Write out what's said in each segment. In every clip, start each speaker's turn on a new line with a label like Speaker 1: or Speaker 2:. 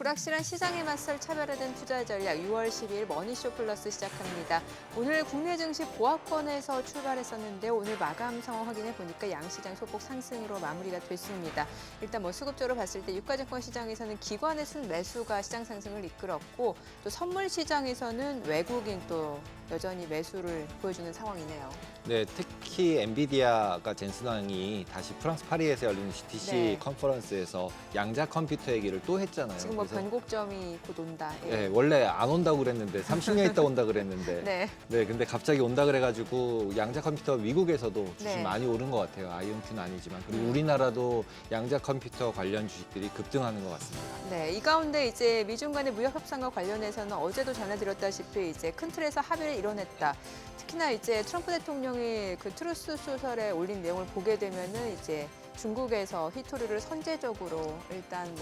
Speaker 1: 불확실한 시장에 맞설 차별화된 투자 전략 6월 10일 머니쇼 플러스 시작합니다. 오늘 국내 증시 보합권에서 출발했었는데 오늘 마감 상황 확인해 보니까 양시장 소폭 상승으로 마무리가 됐습니다. 일단 수급적으로 봤을 때 유가증권 시장에서는 기관의 순매수가 시장 상승을 이끌었고 또 선물 시장에서는 외국인 또 여전히 매수를 보여주는 상황이네요.
Speaker 2: 네, 특히 엔비디아가 젠슨 왕이 다시 프랑스 파리에서 열리는 GTC
Speaker 1: 네.
Speaker 2: 컨퍼런스에서 양자 컴퓨터 얘기를 또 했잖아요.
Speaker 1: 지금
Speaker 2: 그래서
Speaker 1: 변곡점이 곧 온다. 예.
Speaker 2: 네, 원래 안 온다고 그랬는데 30년 있다 온다 그랬는데
Speaker 1: 네.
Speaker 2: 네, 근데 갑자기 온다 그래가지고 양자 컴퓨터 미국에서도 주식
Speaker 1: 네.
Speaker 2: 많이 오른 것 같아요. 아이온큐는 아니지만 그리고 우리나라도 양자 컴퓨터 관련 주식들이 급등하는 것 같습니다.
Speaker 1: 네, 이 가운데 이제 미중 간의 무역 협상과 관련해서는 어제도 전해드렸다시피 이제 큰 틀에서 합의를 이뤄냈다. 특히나 이제 트럼프 대통령이 그 트루스 소설에 올린 내용을 보게 되면은 이제 중국에서 히토류를 선제적으로 일단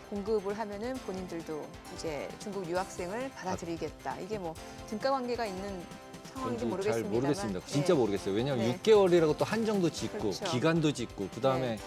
Speaker 1: 공급을 하면은 본인들도 이제 중국 유학생을 받아들이겠다. 이게 등가 관계가 있는 상황인지
Speaker 2: 잘
Speaker 1: 모르겠습니다만.
Speaker 2: 모르겠습니다. 진짜
Speaker 1: 네.
Speaker 2: 모르겠어요. 왜냐하면
Speaker 1: 네.
Speaker 2: 6개월이라고 또 한정도 짓고
Speaker 1: 그렇죠.
Speaker 2: 기간도 짓고 그다음에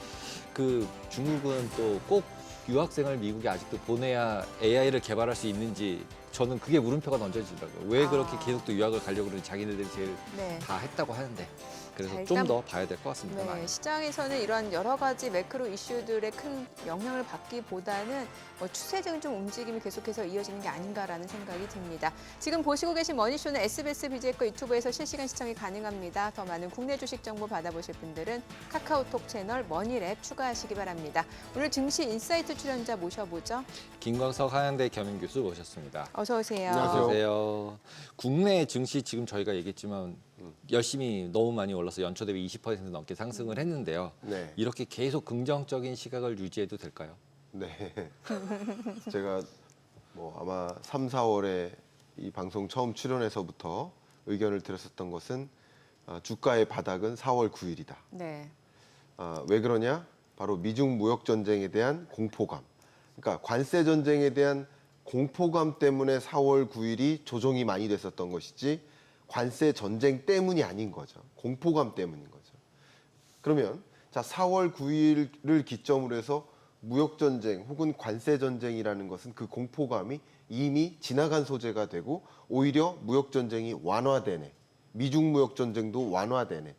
Speaker 2: 그 중국은 또 꼭 유학생을 미국에 아직도 보내야 AI를 개발할 수 있는지 저는 그게 물음표가 던져지더라고요. 왜 그렇게 계속 또 유학을 가려고 그러는지 자기네들이 제일
Speaker 1: 네.
Speaker 2: 다 했다고 하는데 그래서
Speaker 1: 자,
Speaker 2: 좀
Speaker 1: 일단
Speaker 2: 더 봐야 될 것 같습니다.
Speaker 1: 네,
Speaker 2: 많이.
Speaker 1: 시장에서는 이러한 여러 가지 매크로 이슈들의 큰 영향을 받기보다는 추세적인 좀 움직임이 계속해서 이어지는 게 아닌가라는 생각이 듭니다. 지금 보시고 계신 머니쇼는 SBS BJ거 유튜브에서 실시간 시청이 가능합니다. 더 많은 국내 주식 정보 받아보실 분들은 카카오톡 채널 머니랩 추가하시기 바랍니다. 오늘 증시 인사이트 출연자 모셔보죠.
Speaker 2: 김광석 한양대 겸임 교수 모셨습니다.
Speaker 1: 어서 오세요.
Speaker 2: 안녕하세요. 국내 증시 지금 저희가 얘기했지만 열심히 너무 많이 올라서 연초 대비 20% 넘게 상승을 했는데요.
Speaker 3: 네.
Speaker 2: 이렇게 계속 긍정적인 시각을 유지해도 될까요?
Speaker 3: 네. 제가 아마 3, 4월에 이 방송 처음 출연해서부터 의견을 드렸었던 것은 주가의 바닥은 4월 9일이다.
Speaker 1: 네.
Speaker 3: 왜 그러냐? 바로 미중 무역 전쟁에 대한 공포감. 그러니까 관세 전쟁에 대한 공포감 때문에 4월 9일이 조정이 많이 됐었던 것이지 관세 전쟁 때문이 아닌 거죠. 공포감 때문인 거죠. 그러면 자 4월 9일을 기점으로 해서 무역 전쟁 혹은 관세 전쟁이라는 것은 그 공포감이 이미 지나간 소재가 되고 오히려 무역 전쟁이 완화되네. 미중 무역 전쟁도 완화되네.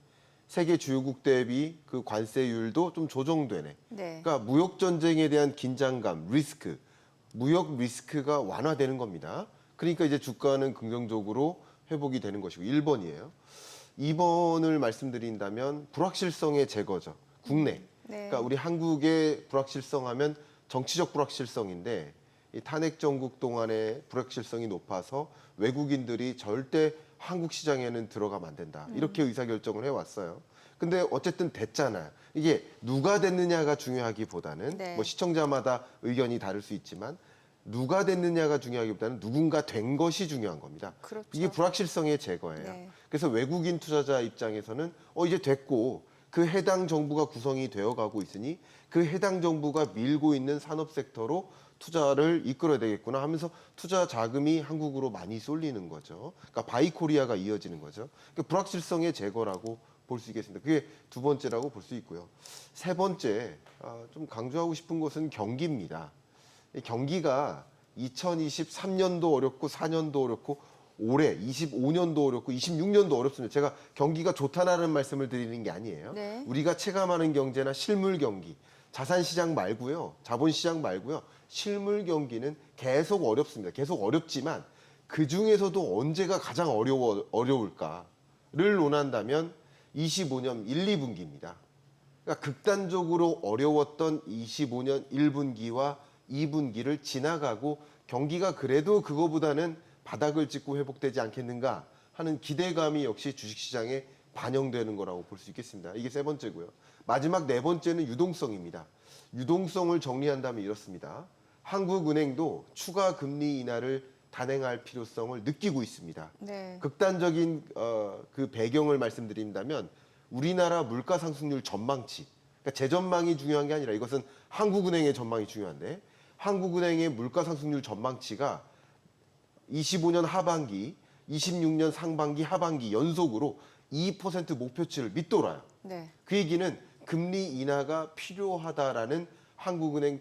Speaker 3: 세계 주요국 대비 그 관세율도 좀 조정되네.
Speaker 1: 네.
Speaker 3: 그러니까 무역 전쟁에 대한 긴장감, 리스크, 무역 리스크가 완화되는 겁니다. 그러니까 이제 주가는 긍정적으로 회복이 되는 것이고 1번이에요. 2번을 말씀드린다면 불확실성의 제거죠. 국내.
Speaker 1: 네.
Speaker 3: 그러니까 우리 한국의 불확실성하면 정치적 불확실성인데 이 탄핵 정국 동안에 불확실성이 높아서 외국인들이 절대 한국 시장에는 들어가면 안 된다. 이렇게 의사결정을 해왔어요. 근데 어쨌든 됐잖아요. 이게 누가 됐느냐가 중요하기보다는
Speaker 1: 네.
Speaker 3: 시청자마다 의견이 다를 수 있지만 누가 됐느냐가 중요하기보다는 누군가 된 것이 중요한 겁니다.
Speaker 1: 그렇죠.
Speaker 3: 이게 불확실성의 제거예요.
Speaker 1: 네.
Speaker 3: 그래서 외국인 투자자 입장에서는 이제 됐고 그 해당 정부가 구성이 되어가고 있으니 그 해당 정부가 밀고 있는 산업 섹터로 투자를 이끌어야 되겠구나 하면서 투자 자금이 한국으로 많이 쏠리는 거죠. 그러니까 바이코리아가 이어지는 거죠. 그러니까 불확실성의 제거라고 볼 수 있겠습니다. 그게 두 번째라고 볼 수 있고요. 세 번째, 좀 강조하고 싶은 것은 경기입니다. 이 경기가 2023년도 어렵고 4년도 어렵고 올해 25년도 어렵고 26년도 어렵습니다. 제가 경기가 좋다라는 말씀을 드리는 게 아니에요.
Speaker 1: 네.
Speaker 3: 우리가 체감하는 경제나 실물 경기, 자산시장 말고요. 자본시장 말고요. 실물 경기는 계속 어렵습니다. 계속 어렵지만 그중에서도 언제가 가장 어려울까를 논한다면 25년 1, 2분기입니다. 그러니까 극단적으로 어려웠던 25년 1분기와 2분기를 지나가고 경기가 그래도 그거보다는 바닥을 찍고 회복되지 않겠는가 하는 기대감이 역시 주식시장에 반영되는 거라고 볼 수 있겠습니다. 이게 세 번째고요. 마지막 네 번째는 유동성입니다. 유동성을 정리한다면 이렇습니다. 한국은행도 추가 금리 인하를 단행할 필요성을 느끼고 있습니다.
Speaker 1: 네.
Speaker 3: 극단적인 그 배경을 말씀드린다면 우리나라 물가 상승률 전망치, 그러니까 제 전망이 중요한 게 아니라 이것은 한국은행의 전망이 중요한데 한국은행의 물가 상승률 전망치가 25년 하반기, 26년 상반기, 하반기 연속으로 2% 목표치를 밑돌아요.
Speaker 1: 네.
Speaker 3: 그 얘기는 금리 인하가 필요하다라는 한국은행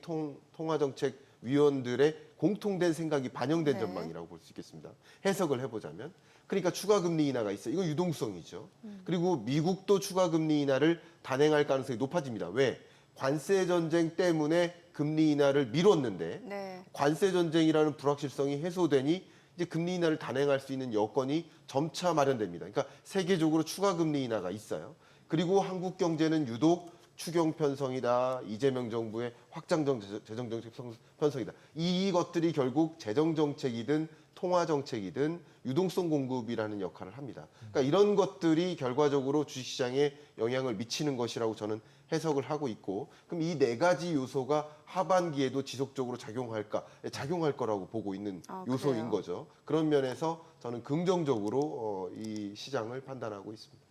Speaker 3: 통화정책 위원들의 공통된 생각이 반영된
Speaker 1: 네.
Speaker 3: 전망이라고 볼 수 있겠습니다. 해석을 해보자면. 그러니까 추가 금리 인하가 있어요. 이건 유동성이죠. 그리고 미국도 추가 금리 인하를 단행할 가능성이 높아집니다. 왜? 관세 전쟁 때문에 금리 인하를 미뤘는데
Speaker 1: 네.
Speaker 3: 관세 전쟁이라는 불확실성이 해소되니 이제 금리 인하를 단행할 수 있는 여건이 점차 마련됩니다. 그러니까 세계적으로 추가 금리 인하가 있어요. 그리고 한국 경제는 유독 추경 편성이다. 이재명 정부의 확장적 재정 정책 편성이다. 이것들이 결국 재정 정책이든 통화 정책이든 유동성 공급이라는 역할을 합니다. 그러니까 이런 것들이 결과적으로 주식시장에 영향을 미치는 것이라고 저는 해석을 하고 있고, 그럼 이 네 가지 요소가 하반기에도 지속적으로 작용할 거라고 보고 있는 요소인
Speaker 1: 그래요?
Speaker 3: 거죠. 그런 면에서 저는 긍정적으로 이 시장을 판단하고 있습니다.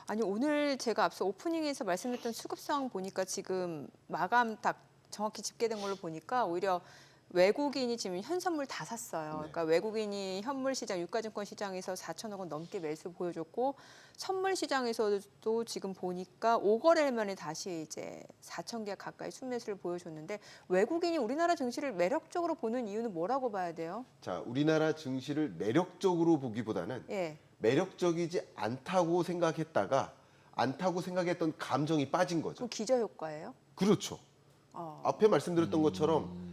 Speaker 1: 아니 오늘 제가 앞서 오프닝에서 말씀했던 수급 상황 보니까 지금 마감 딱 정확히 집계된 걸로 보니까 오히려 외국인이 지금 현선물 다 샀어요.
Speaker 3: 네.
Speaker 1: 그러니까 외국인이 현물 시장, 유가증권 시장에서 4천억 원 넘게 매수 보여줬고 선물 시장에서도 지금 보니까 5거래일 만에 다시 이제 4천 개 가까이 순매수를 보여줬는데 외국인이 우리나라 증시를 매력적으로 보는 이유는 뭐라고 봐야 돼요?
Speaker 3: 자, 우리나라 증시를 매력적으로 보기보다는
Speaker 1: 예.
Speaker 3: 매력적이지 않다고 생각했던 감정이 빠진 거죠.
Speaker 1: 그럼 기저 효과예요?
Speaker 3: 그렇죠.
Speaker 1: 어.
Speaker 3: 앞에 말씀드렸던 것처럼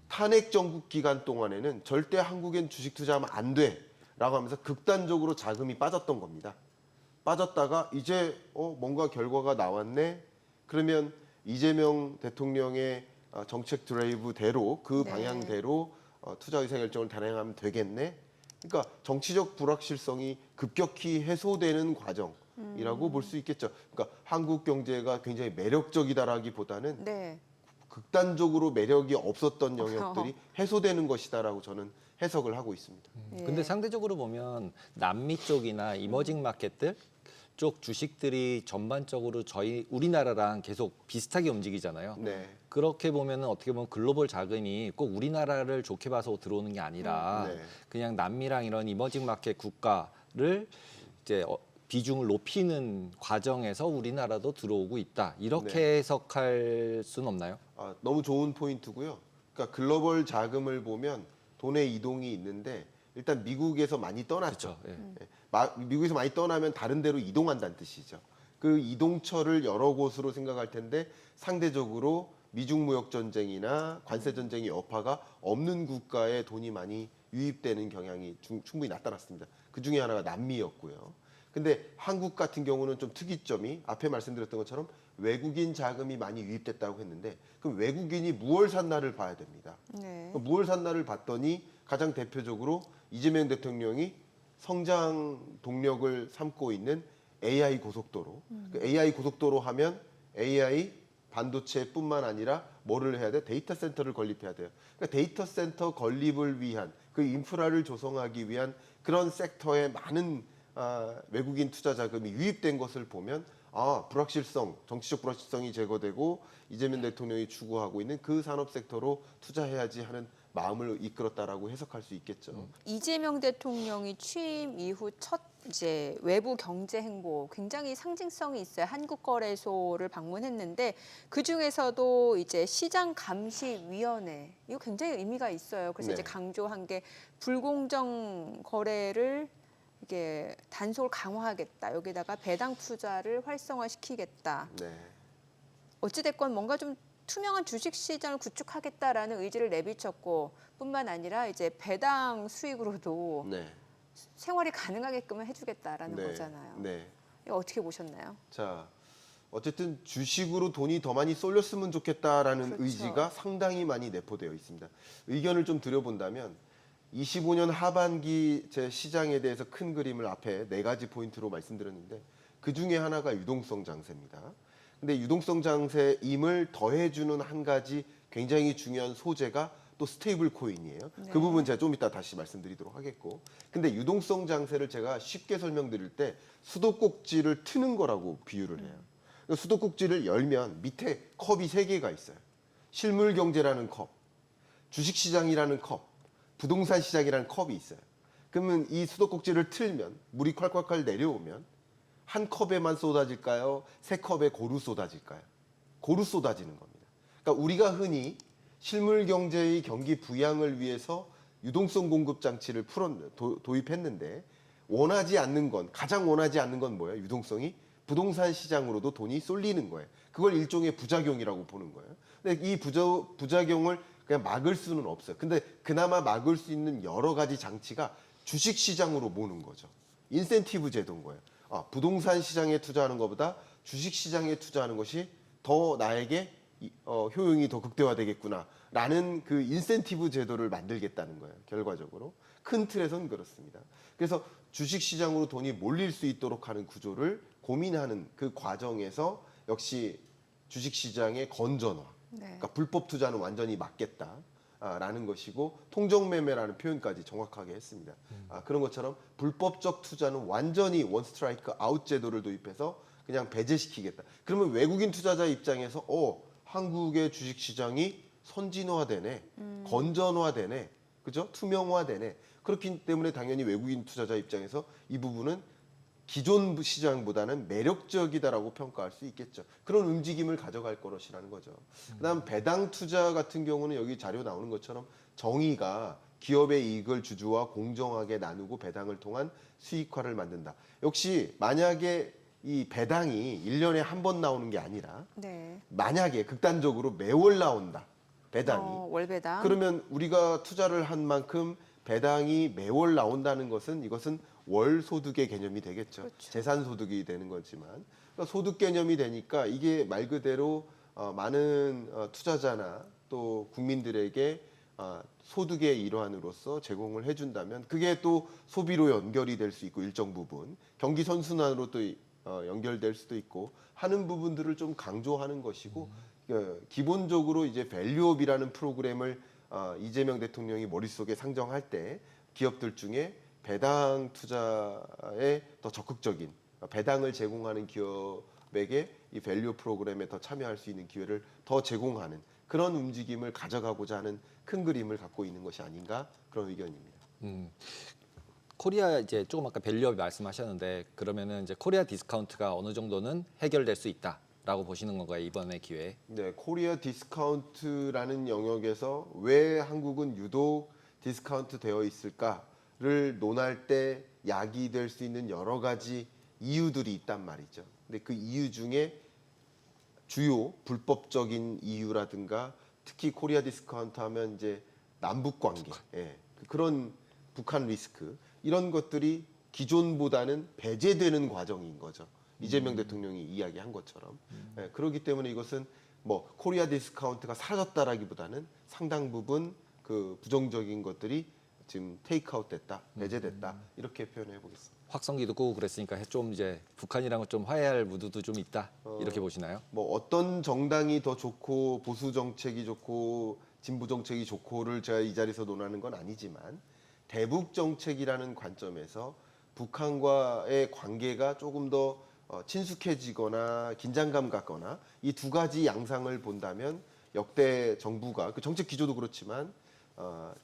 Speaker 3: 탄핵 정국 기간 동안에는 절대 한국엔 주식 투자하면 안 돼라고 하면서 극단적으로 자금이 빠졌던 겁니다. 빠졌다가 이제 뭔가 결과가 나왔네. 그러면 이재명 대통령의 정책 드라이브대로 그
Speaker 1: 네.
Speaker 3: 방향대로 투자 의사결정을 단행하면 되겠네. 그러니까 정치적 불확실성이 급격히 해소되는 과정이라고 볼 수 있겠죠. 그러니까 한국 경제가 굉장히 매력적이다라기보다는
Speaker 1: 네.
Speaker 3: 극단적으로 매력이 없었던 영역들이 해소되는 것이다라고 저는 해석을 하고 있습니다.
Speaker 1: 예.
Speaker 2: 근데 상대적으로 보면 남미 쪽이나 이머징 마켓들 쪽 주식들이 전반적으로 우리나라랑 계속 비슷하게 움직이잖아요.
Speaker 3: 네.
Speaker 2: 그렇게 보면은 어떻게 보면 글로벌 자금이 꼭 우리나라를 좋게 봐서 들어오는 게 아니라
Speaker 3: 네.
Speaker 2: 그냥 남미랑 이런 이머징 마켓 국가를 이제 비중을 높이는 과정에서 우리나라도 들어오고 있다. 이렇게
Speaker 3: 네.
Speaker 2: 해석할 수는 없나요?
Speaker 3: 너무 좋은 포인트고요. 그러니까 글로벌 자금을 보면 돈의 이동이 있는데 일단 미국에서 많이 떠났죠.
Speaker 2: 그렇죠. 예.
Speaker 3: 미국에서 많이 떠나면 다른 데로 이동한다는 뜻이죠. 그 이동처를 여러 곳으로 생각할 텐데 상대적으로 미중 무역 전쟁이나 관세 전쟁의 여파가 없는 국가에 돈이 많이 유입되는 경향이 충분히 나타났습니다. 그 중에 하나가 남미였고요. 근데 한국 같은 경우는 좀 특이점이 앞에 말씀드렸던 것처럼 외국인 자금이 많이 유입됐다고 했는데 그럼 외국인이 무얼 샀나를 봐야 됩니다.
Speaker 1: 네.
Speaker 3: 무얼 샀나를 봤더니 가장 대표적으로 이재명 대통령이 성장 동력을 삼고 있는 AI 고속도로. 그 AI 고속도로 하면 AI 반도체뿐만 아니라 뭐를 해야 돼? 데이터 센터를 건립해야 돼요. 그러니까 데이터 센터 건립을 위한 그 인프라를 조성하기 위한 그런 섹터에 많은 외국인 투자 자금이 유입된 것을 보면 정치적 불확실성이 제거되고 이재명 대통령이 추구하고 있는 그 산업 섹터로 투자해야지 하는 마음을 이끌었다라고 해석할 수 있겠죠.
Speaker 1: 이재명 대통령이 취임 이후 첫 이제 외부 경제 행보 굉장히 상징성이 있어요. 한국거래소를 방문했는데 그 중에서도 이제 시장감시위원회 이거 굉장히 의미가 있어요. 그래서
Speaker 3: 네.
Speaker 1: 이제 강조한 게 불공정 거래를 이게 단속을 강화하겠다. 여기다가 배당 투자를 활성화시키겠다.
Speaker 3: 네.
Speaker 1: 어찌됐건 뭔가 좀 투명한 주식 시장을 구축하겠다라는 의지를 내비쳤고 뿐만 아니라 이제 배당 수익으로도
Speaker 3: 네.
Speaker 1: 생활이 가능하게끔 해주겠다라는
Speaker 3: 네.
Speaker 1: 거잖아요.
Speaker 3: 네.
Speaker 1: 이거 어떻게 보셨나요?
Speaker 3: 자, 어쨌든 주식으로 돈이 더 많이 쏠렸으면 좋겠다라는
Speaker 1: 그렇죠.
Speaker 3: 의지가 상당히 많이 내포되어 있습니다. 의견을 좀 드려본다면 25년 하반기 제 시장에 대해서 큰 그림을 앞에 4가지 포인트로 말씀드렸는데 그 중에 하나가 유동성 장세입니다. 근데 유동성 장세임을 더해주는 한 가지 굉장히 중요한 소재가 또 스테이블 코인이에요.
Speaker 1: 네.
Speaker 3: 그 부분 제가 좀 이따 다시 말씀드리도록 하겠고. 근데 유동성 장세를 제가 쉽게 설명드릴 때 수도꼭지를 트는 거라고 비유를 해요. 그러니까 수도꼭지를 열면 밑에 컵이 3개가 있어요. 실물 경제라는 컵, 주식시장이라는 컵, 부동산 시장이라는 컵이 있어요. 그러면 이 수도꼭지를 틀면 물이 콸콸콸 내려오면 한 컵에만 쏟아질까요? 3컵에 고루 쏟아질까요? 고루 쏟아지는 겁니다. 그러니까 우리가 흔히 실물 경제의 경기 부양을 위해서 유동성 공급 장치를 도입했는데 원하지 않는 건 가장 원하지 않는 건 뭐예요? 유동성이 부동산 시장으로도 돈이 쏠리는 거예요. 그걸 일종의 부작용이라고 보는 거예요. 근데 이 부작용을 그냥 막을 수는 없어요. 근데 그나마 막을 수 있는 여러 가지 장치가 주식 시장으로 모는 거죠. 인센티브 제도인 거예요. 부동산 시장에 투자하는 것보다 주식 시장에 투자하는 것이 더 나에게 효용이 더 극대화되겠구나라는 그 인센티브 제도를 만들겠다는 거예요. 결과적으로 큰 틀에서는 그렇습니다. 그래서 주식 시장으로 돈이 몰릴 수 있도록 하는 구조를 고민하는 그 과정에서 역시 주식 시장의 건전화,
Speaker 1: 네.
Speaker 3: 그러니까 불법 투자는 완전히 막겠다라는 것이고 통정매매라는 표현까지 정확하게 했습니다. 그런 것처럼 불법적 투자는 완전히 원 스트라이크 아웃 제도를 도입해서 그냥 배제시키겠다. 그러면 외국인 투자자 입장에서 한국의 주식 시장이 선진화되네, 건전화되네, 그죠? 투명화되네. 그렇기 때문에 당연히 외국인 투자자 입장에서 이 부분은 기존 시장보다는 매력적이다라고 평가할 수 있겠죠. 그런 움직임을 가져갈 것이라는 거죠. 그다음 배당 투자 같은 경우는 여기 자료 나오는 것처럼 정의가 기업의 이익을 주주와 공정하게 나누고 배당을 통한 수익화를 만든다. 역시 만약에 이 배당이 1년에 한 번 나오는 게 아니라
Speaker 1: 네.
Speaker 3: 만약에 극단적으로 매월 나온다. 배당이.
Speaker 1: 월배당.
Speaker 3: 그러면 우리가 투자를 한 만큼 배당이 매월 나온다는 것은 이것은 월 소득의 개념이 되겠죠.
Speaker 1: 그렇죠.
Speaker 3: 재산 소득이 되는 거지만 그러니까 소득 개념이 되니까 이게 말 그대로 많은 투자자나 또 국민들에게 소득의 일환으로서 제공을 해준다면 그게 또 소비로 연결이 될 수 있고 일정 부분 경기 선순환으로 또 연결될 수도 있고 하는 부분들을 좀 강조하는 것이고 기본적으로 이제 밸류업이라는 프로그램을 이재명 대통령이 머릿속에 상정할 때 기업들 중에 배당 투자에 더 적극적인 배당을 제공하는 기업에게 이 밸류 프로그램에 더 참여할 수 있는 기회를 더 제공하는 그런 움직임을 가져가고자 하는 큰 그림을 갖고 있는 것이 아닌가 그런 의견입니다.
Speaker 2: 코리아 이제 조금 아까 밸류업 말씀하셨는데 그러면은 이제 코리아 디스카운트가 어느 정도는 해결될 수 있다라고 보시는 건가요 이번의 기회에?
Speaker 3: 네, 코리아 디스카운트라는 영역에서 왜 한국은 유독 디스카운트 되어 있을까를 논할 때 야기될 수 있는 여러 가지 이유들이 있단 말이죠. 근데 그 이유 중에 주요 불법적인 이유라든가 특히 코리아 디스카운트 하면 이제 남북 관계, 그런 북한 리스크 이런 것들이 기존보다는 배제되는 과정인 거죠. 이재명 대통령이 이야기한 것처럼. 그렇기 때문에 이것은 뭐 코리아 디스카운트가 사라졌다라기보다는 상당 부분 그 부정적인 것들이 지금 테이크아웃 됐다, 배제됐다 이렇게 표현해 보겠습니다.
Speaker 2: 확성기도 끄고 그랬으니까 좀 이제 북한이랑은 좀 화해할 무드도 좀 있다 이렇게 보시나요?
Speaker 3: 뭐 어떤 정당이 더 좋고 보수 정책이 좋고 진보 정책이 좋고를 제가 이 자리에서 논하는 건 아니지만 대북 정책이라는 관점에서 북한과의 관계가 조금 더 친숙해지거나 긴장감 갖거나 이 두 가지 양상을 본다면 역대 정부가 그 정책 기조도 그렇지만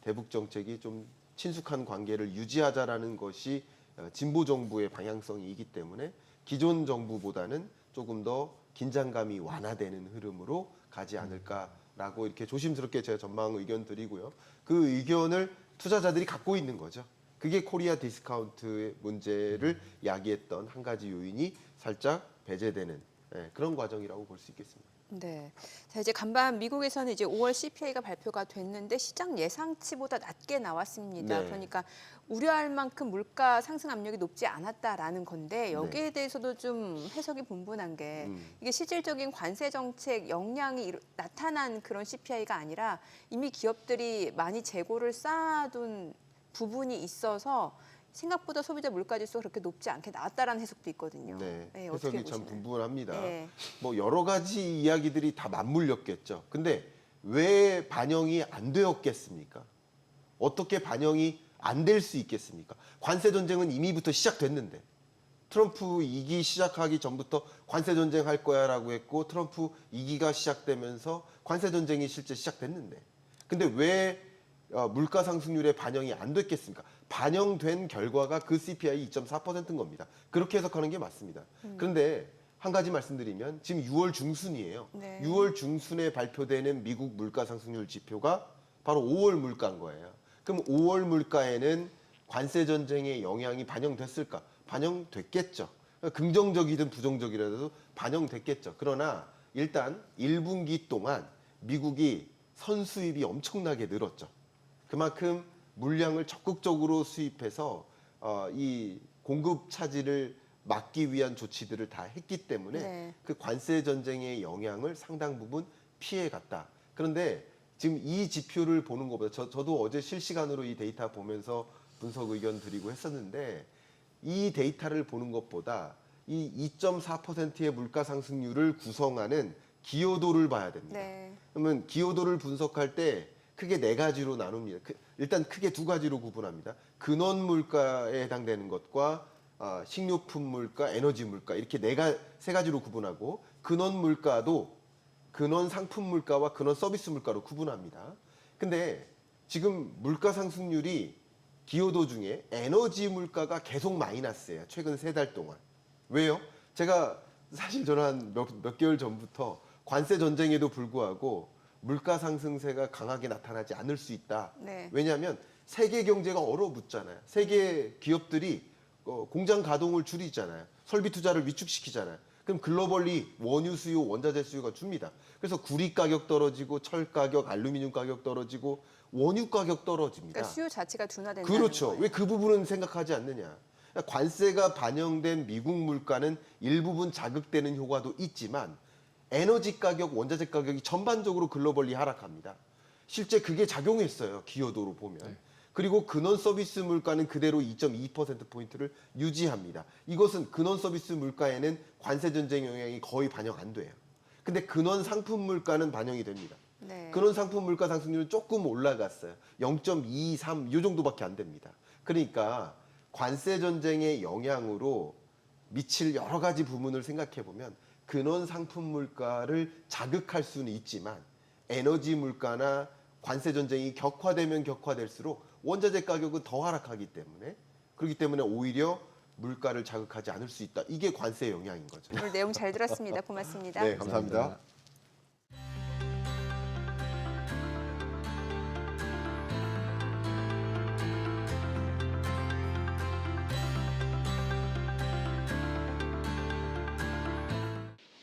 Speaker 3: 대북 정책이 좀 친숙한 관계를 유지하자라는 것이 진보 정부의 방향성이기 때문에 기존 정부보다는 조금 더 긴장감이 완화되는 흐름으로 가지 않을까라고 이렇게 조심스럽게 제가 전망 의견 드리고요. 그 의견을 투자자들이 갖고 있는 거죠. 그게 코리아 디스카운트의 문제를 야기했던 한 가지 요인이 살짝 배제되는 그런 과정이라고 볼 수 있겠습니다.
Speaker 1: 네. 자, 이제 간밤 미국에서는 이제 5월 CPI가 발표가 됐는데 시장 예상치보다 낮게 나왔습니다.
Speaker 3: 네.
Speaker 1: 그러니까 우려할 만큼 물가 상승 압력이 높지 않았다라는 건데 여기에 대해서도 좀 해석이 분분한 게 이게 실질적인 관세 정책 역량이 나타난 그런 CPI가 아니라 이미 기업들이 많이 재고를 쌓아둔 부분이 있어서 생각보다 소비자 물가 지수가 그렇게 높지 않게 나왔다라는 해석도 있거든요.
Speaker 3: 네,
Speaker 1: 어떻게
Speaker 3: 해석이 참
Speaker 1: 보시나요?
Speaker 3: 분분합니다.
Speaker 1: 네.
Speaker 3: 뭐 여러 가지 이야기들이 다 맞물렸겠죠. 근데 왜 반영이 안 되었겠습니까? 어떻게 반영이 안 될 수 있겠습니까? 관세 전쟁은 이미부터 시작됐는데 트럼프 2기 시작하기 전부터 관세 전쟁 할 거야라고 했고 트럼프 2기가 시작되면서 관세 전쟁이 실제 시작됐는데 근데 왜 물가 상승률에 반영이 안 됐겠습니까? 반영된 결과가 그 CPI 2.4%인 겁니다. 그렇게 해석하는 게 맞습니다. 그런데 한 가지 말씀드리면 지금 6월 중순이에요.
Speaker 1: 네.
Speaker 3: 6월 중순에 발표되는 미국 물가 상승률 지표가 바로 5월 물가인 거예요. 그럼 5월 물가에는 관세 전쟁의 영향이 반영됐을까? 반영됐겠죠. 긍정적이든 부정적이라도 반영됐겠죠. 그러나 일단 1분기 동안 미국이 선수입이 엄청나게 늘었죠. 그만큼 물량을 적극적으로 수입해서 이 공급 차질을 막기 위한 조치들을 다 했기 때문에
Speaker 1: 네.
Speaker 3: 그 관세 전쟁의 영향을 상당 부분 피해갔다. 그런데 지금 이 지표를 보는 것보다 저도 어제 실시간으로 이 데이터 보면서 분석 의견 드리고 했었는데 이 데이터를 보는 것보다 이 2.4%의 물가 상승률을 구성하는 기여도를 봐야 됩니다.
Speaker 1: 네.
Speaker 3: 그러면 기여도를 분석할 때 크게 네 가지로 나눕니다. 일단 크게 두 가지로 구분합니다. 근원 물가에 해당되는 것과 식료품 물가, 에너지 물가 이렇게 세 가지로 구분하고 근원 물가도 근원 상품 물가와 근원 서비스 물가로 구분합니다. 근데 지금 물가 상승률이 기여도 중에 에너지 물가가 계속 마이너스예요. 최근 3달 동안. 왜요? 제가 사실 저는 한 몇 개월 전부터 관세 전쟁에도 불구하고 물가 상승세가 강하게 나타나지 않을 수 있다.
Speaker 1: 네.
Speaker 3: 왜냐하면 세계 경제가 얼어붙잖아요. 세계 기업들이 공장 가동을 줄이잖아요. 설비 투자를 위축시키잖아요. 그럼 글로벌리 원유 수요, 원자재 수요가 줍니다. 그래서 구리 가격 떨어지고 철 가격, 알루미늄 가격 떨어지고 원유 가격 떨어집니다.
Speaker 1: 그러니까 수요 자체가 둔화된다는
Speaker 3: 그렇죠.
Speaker 1: 거예요.
Speaker 3: 왜 그 부분은 생각하지 않느냐. 관세가 반영된 미국 물가는 일부분 자극되는 효과도 있지만 에너지 가격, 원자재 가격이 전반적으로 글로벌리 하락합니다. 실제 그게 작용했어요. 기여도로 보면.
Speaker 2: 네.
Speaker 3: 그리고 근원 서비스 물가는 그대로 2.2%포인트를 유지합니다. 이것은 근원 서비스 물가에는 관세 전쟁 영향이 거의 반영 안 돼요. 근데 근원 상품 물가는 반영이 됩니다.
Speaker 1: 네.
Speaker 3: 근원 상품 물가 상승률은 조금 올라갔어요. 0.2, 3, 이 정도밖에 안 됩니다. 그러니까 관세 전쟁의 영향으로 미칠 여러 가지 부분을 생각해 보면 근원 상품 물가를 자극할 수는 있지만 에너지 물가나 관세 전쟁이 격화되면 격화될수록 원자재 가격은 더 하락하기 때문에 그렇기 때문에 오히려 물가를 자극하지 않을 수 있다. 이게 관세 영향인 거죠.
Speaker 1: 오늘 내용 잘 들었습니다. 고맙습니다.
Speaker 3: 네, 감사합니다.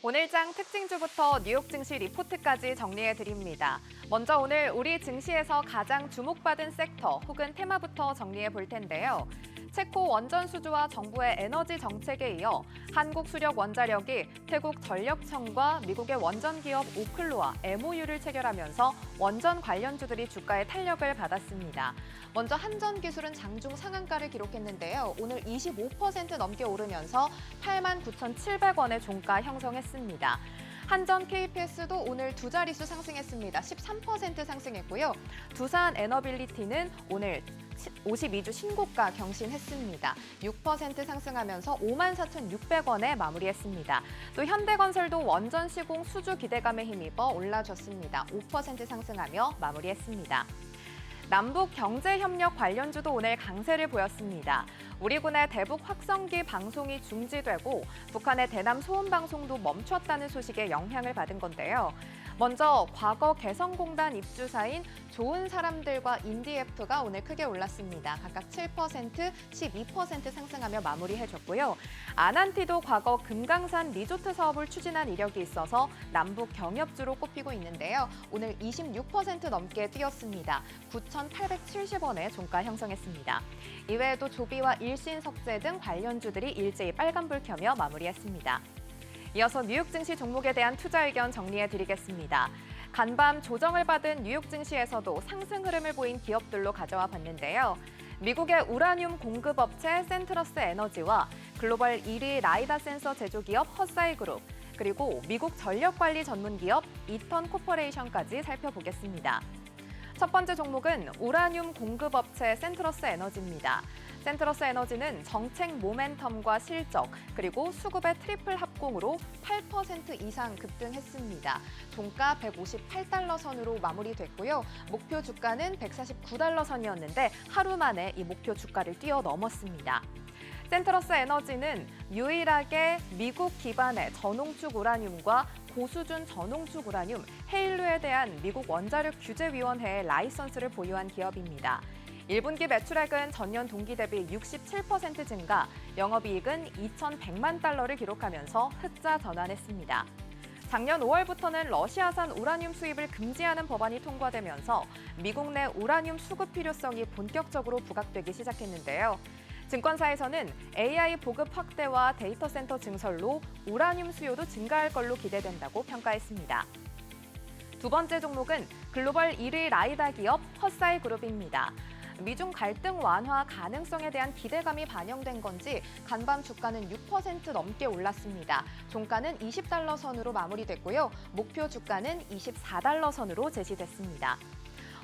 Speaker 4: 오늘장 특징주부터 뉴욕 증시 리포트까지 정리해드립니다. 먼저 오늘 우리 증시에서 가장 주목받은 섹터 혹은 테마부터 정리해 볼 텐데요. 체코 원전 수주와 정부의 에너지 정책에 이어 한국 수력 원자력이 태국 전력청과 미국의 원전 기업 오클로와 MOU를 체결하면서 원전 관련주들이 주가의 탄력을 받았습니다. 먼저 한전기술은 장중 상한가를 기록했는데요. 오늘 25% 넘게 오르면서 89,700원의 종가 형성했습니다. 한전 KPS도 오늘 두 자릿수 상승했습니다. 13% 상승했고요. 두산 에너빌리티는 오늘 52주 신고가 경신했습니다. 6% 상승하면서 54,600원에 마무리했습니다. 또 현대건설도 원전 시공 수주 기대감에 힘입어 올라줬습니다. 5% 상승하며 마무리했습니다. 남북 경제협력 관련주도 오늘 강세를 보였습니다. 우리 군의 대북 확성기 방송이 중지되고 북한의 대남 소음 방송도 멈췄다는 소식에 영향을 받은 건데요. 먼저 과거 개성공단 입주사인 좋은 사람들과 인디애프가 오늘 크게 올랐습니다. 각각 7%, 12% 상승하며 마무리해줬고요. 아난티도 과거 금강산 리조트 사업을 추진한 이력이 있어서 남북 경협주로 꼽히고 있는데요. 오늘 26% 넘게 뛰었습니다. 9,870원에 종가 형성했습니다. 이외에도 조비와 일신석재 등 관련주들이 일제히 빨간불 켜며 마무리했습니다. 이어서 뉴욕 증시 종목에 대한 투자 의견 정리해드리겠습니다. 간밤 조정을 받은 뉴욕 증시에서도 상승 흐름을 보인 기업들로 가져와 봤는데요. 미국의 우라늄 공급업체 센트러스 에너지와 글로벌 1위 라이다 센서 제조기업 허사이그룹, 그리고 미국 전력관리 전문기업 이턴 코퍼레이션까지 살펴보겠습니다. 첫 번째 종목은 우라늄 공급업체 센트러스 에너지입니다. 센트러스 에너지는 정책 모멘텀과 실적, 그리고 수급의 트리플 합공으로 8% 이상 급등했습니다. 종가 158달러 선으로 마무리됐고요. 목표 주가는 149달러 선이었는데 하루 만에 이 목표 주가를 뛰어넘었습니다. 센트러스 에너지는 유일하게 미국 기반의 전홍축 우라늄과 고수준 전홍축 우라늄, 헤일루에 대한 미국 원자력 규제위원회의 라이선스를 보유한 기업입니다. 1분기 매출액은 전년 동기 대비 67% 증가, 영업이익은 2,100만 달러를 기록하면서 흑자 전환했습니다. 작년 5월부터는 러시아산 우라늄 수입을 금지하는 법안이 통과되면서 미국 내 우라늄 수급 필요성이 본격적으로 부각되기 시작했는데요. 증권사에서는 AI 보급 확대와 데이터 센터 증설로 우라늄 수요도 증가할 걸로 기대된다고 평가했습니다. 두 번째 종목은 글로벌 1위 라이다 기업 헛사이 그룹입니다. 미중 갈등 완화 가능성에 대한 기대감이 반영된 건지 간밤 주가는 6% 넘게 올랐습니다. 종가는 20달러 선으로 마무리됐고요. 목표 주가는 24달러 선으로 제시됐습니다.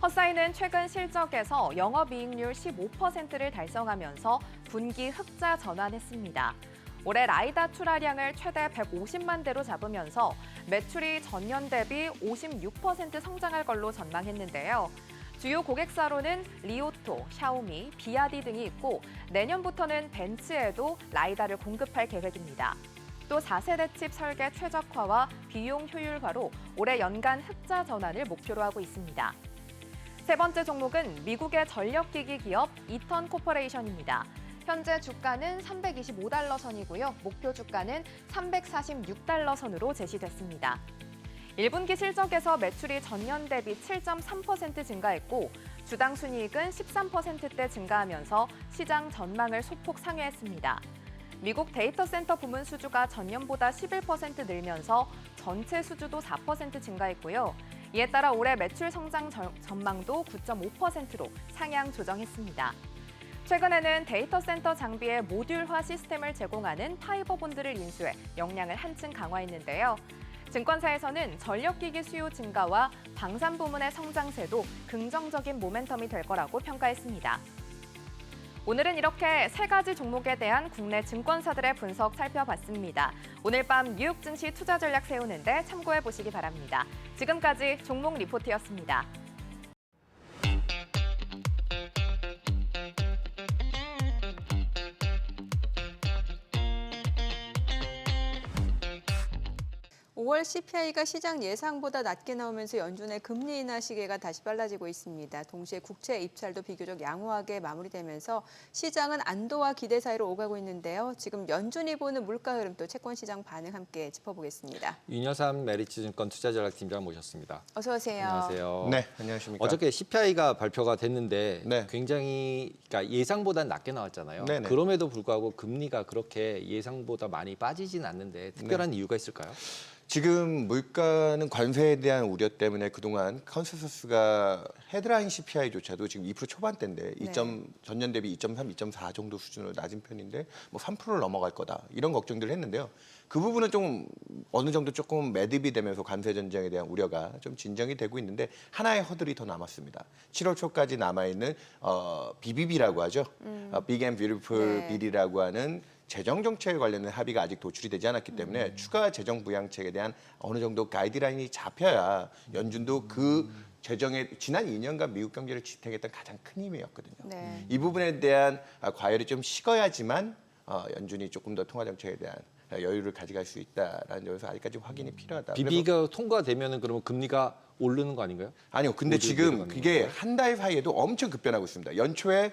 Speaker 4: 헛사이는 최근 실적에서 영업이익률 15%를 달성하면서 분기 흑자 전환했습니다. 올해 라이다 출하량을 최대 150만 대로 잡으면서 매출이 전년 대비 56% 성장할 걸로 전망했는데요. 주요 고객사로는 리오토, 샤오미, 비아디 등이 있고 내년부터는 벤츠에도 라이다를 공급할 계획입니다. 또 4세대 칩 설계 최적화와 비용 효율화로 올해 연간 흑자 전환을 목표로 하고 있습니다. 세 번째 종목은 미국의 전력기기 기업 이턴 코퍼레이션입니다. 현재 주가는 325달러 선이고요. 목표 주가는 346달러 선으로 제시됐습니다. 1분기 실적에서 매출이 전년 대비 7.3% 증가했고 주당 순이익은 13%대 증가하면서 시장 전망을 소폭 상회했습니다. 미국 데이터 센터 부문 수주가 전년보다 11% 늘면서 전체 수주도 4% 증가했고요. 이에 따라 올해 매출 성장 전망도 9.5%로 상향 조정했습니다. 최근에는 데이터 센터 장비의 모듈화 시스템을 제공하는 파이버본드를 인수해 역량을 한층 강화했는데요. 증권사에서는 전력기기 수요 증가와 방산 부문의 성장세도 긍정적인 모멘텀이 될 거라고 평가했습니다. 오늘은 이렇게 세 가지 종목에 대한 국내 증권사들의 분석 살펴봤습니다. 오늘 밤 뉴욕 증시 투자 전략 세우는데 참고해 보시기 바랍니다. 지금까지 종목 리포트였습니다.
Speaker 1: 5월 CPI가 시장 예상보다 낮게 나오면서 연준의 금리 인하 시계가 다시 빨라지고 있습니다. 동시에 국채 입찰도 비교적 양호하게 마무리되면서 시장은 안도와 기대 사이로 오가고 있는데요. 지금 연준이 보는 물가 흐름 또 채권 시장 반응 함께 짚어보겠습니다.
Speaker 2: 윤여삼 메리츠증권 투자전략팀장 모셨습니다.
Speaker 1: 어서 오세요.
Speaker 2: 안녕하세요.
Speaker 3: 네, 안녕하십니까.
Speaker 2: 어저께 CPI가 발표가 됐는데
Speaker 3: 네.
Speaker 2: 굉장히 그러니까 예상보다 낮게 나왔잖아요.
Speaker 3: 네네.
Speaker 2: 그럼에도 불구하고 금리가 그렇게 예상보다 많이 빠지진 않는데 특별한 이유가 있을까요?
Speaker 5: 지금 물가는 관세에 대한 우려 때문에 그동안 컨센서스가 헤드라인 CPI조차도 지금 2% 초반대인데
Speaker 1: 네.
Speaker 5: 전년 대비 2.3, 2.4 정도 수준으로 낮은 편인데 뭐 3%를 넘어갈 거다 이런 걱정들을 했는데요. 그 부분은 좀 어느 정도 조금 매듭이 되면서 관세 전쟁에 대한 우려가 좀 진정이 되고 있는데 하나의 허들이 더 남았습니다. 7월 초까지 남아있는 BBB라고 하죠. Big and Beautiful
Speaker 1: 네.
Speaker 5: Bill이라고 하는 재정 정책에 관련된 합의가 아직 도출이 되지 않았기 때문에 추가 재정 부양책에 대한 어느 정도 가이드라인이 잡혀야 연준도 그 재정의 지난 2년간 미국 경제를 지탱했던 가장 큰 힘이었거든요.
Speaker 1: 네.
Speaker 5: 이 부분에 대한 과열이 좀 식어야지만 연준이 조금 더 통화 정책에 대한 여유를 가져갈 수 있다라는 점에서 아직까지 확인이 필요하다.
Speaker 2: BB가 통과되면은 그러면 금리가 오르는 거 아닌가요?
Speaker 5: 아니요. 근데
Speaker 2: 모두
Speaker 5: 지금
Speaker 2: 내려가는
Speaker 5: 그게
Speaker 2: 건가요?
Speaker 5: 한 달 사이에도 엄청 급변하고 있습니다. 연초에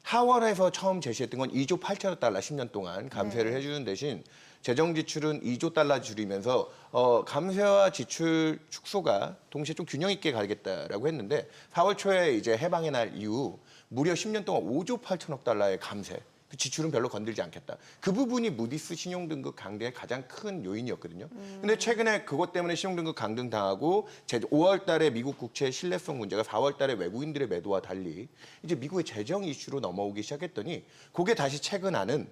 Speaker 5: 하원에서 처음 제시했던 건 2조 8천억 달러 10년 동안 감세를 해주는 대신 재정 지출은 2조 달러 줄이면서 감세와 지출 축소가 동시에 좀 균형 있게 가겠다라고 했는데 4월 초에 이제 해방의 날 이후 무려 10년 동안 5조 8천억 달러의 감세. 그 지출은 별로 건들지 않겠다. 그 부분이 무디스 신용등급 강등의 가장 큰 요인이었거든요. 근데 최근에 그것 때문에 신용등급 강등 당하고 5월 달에 미국 국채의 신뢰성 문제가 4월 달에 외국인들의 매도와 달리 이제 미국의 재정 이슈로 넘어오기 시작했더니 그게 다시 최근하는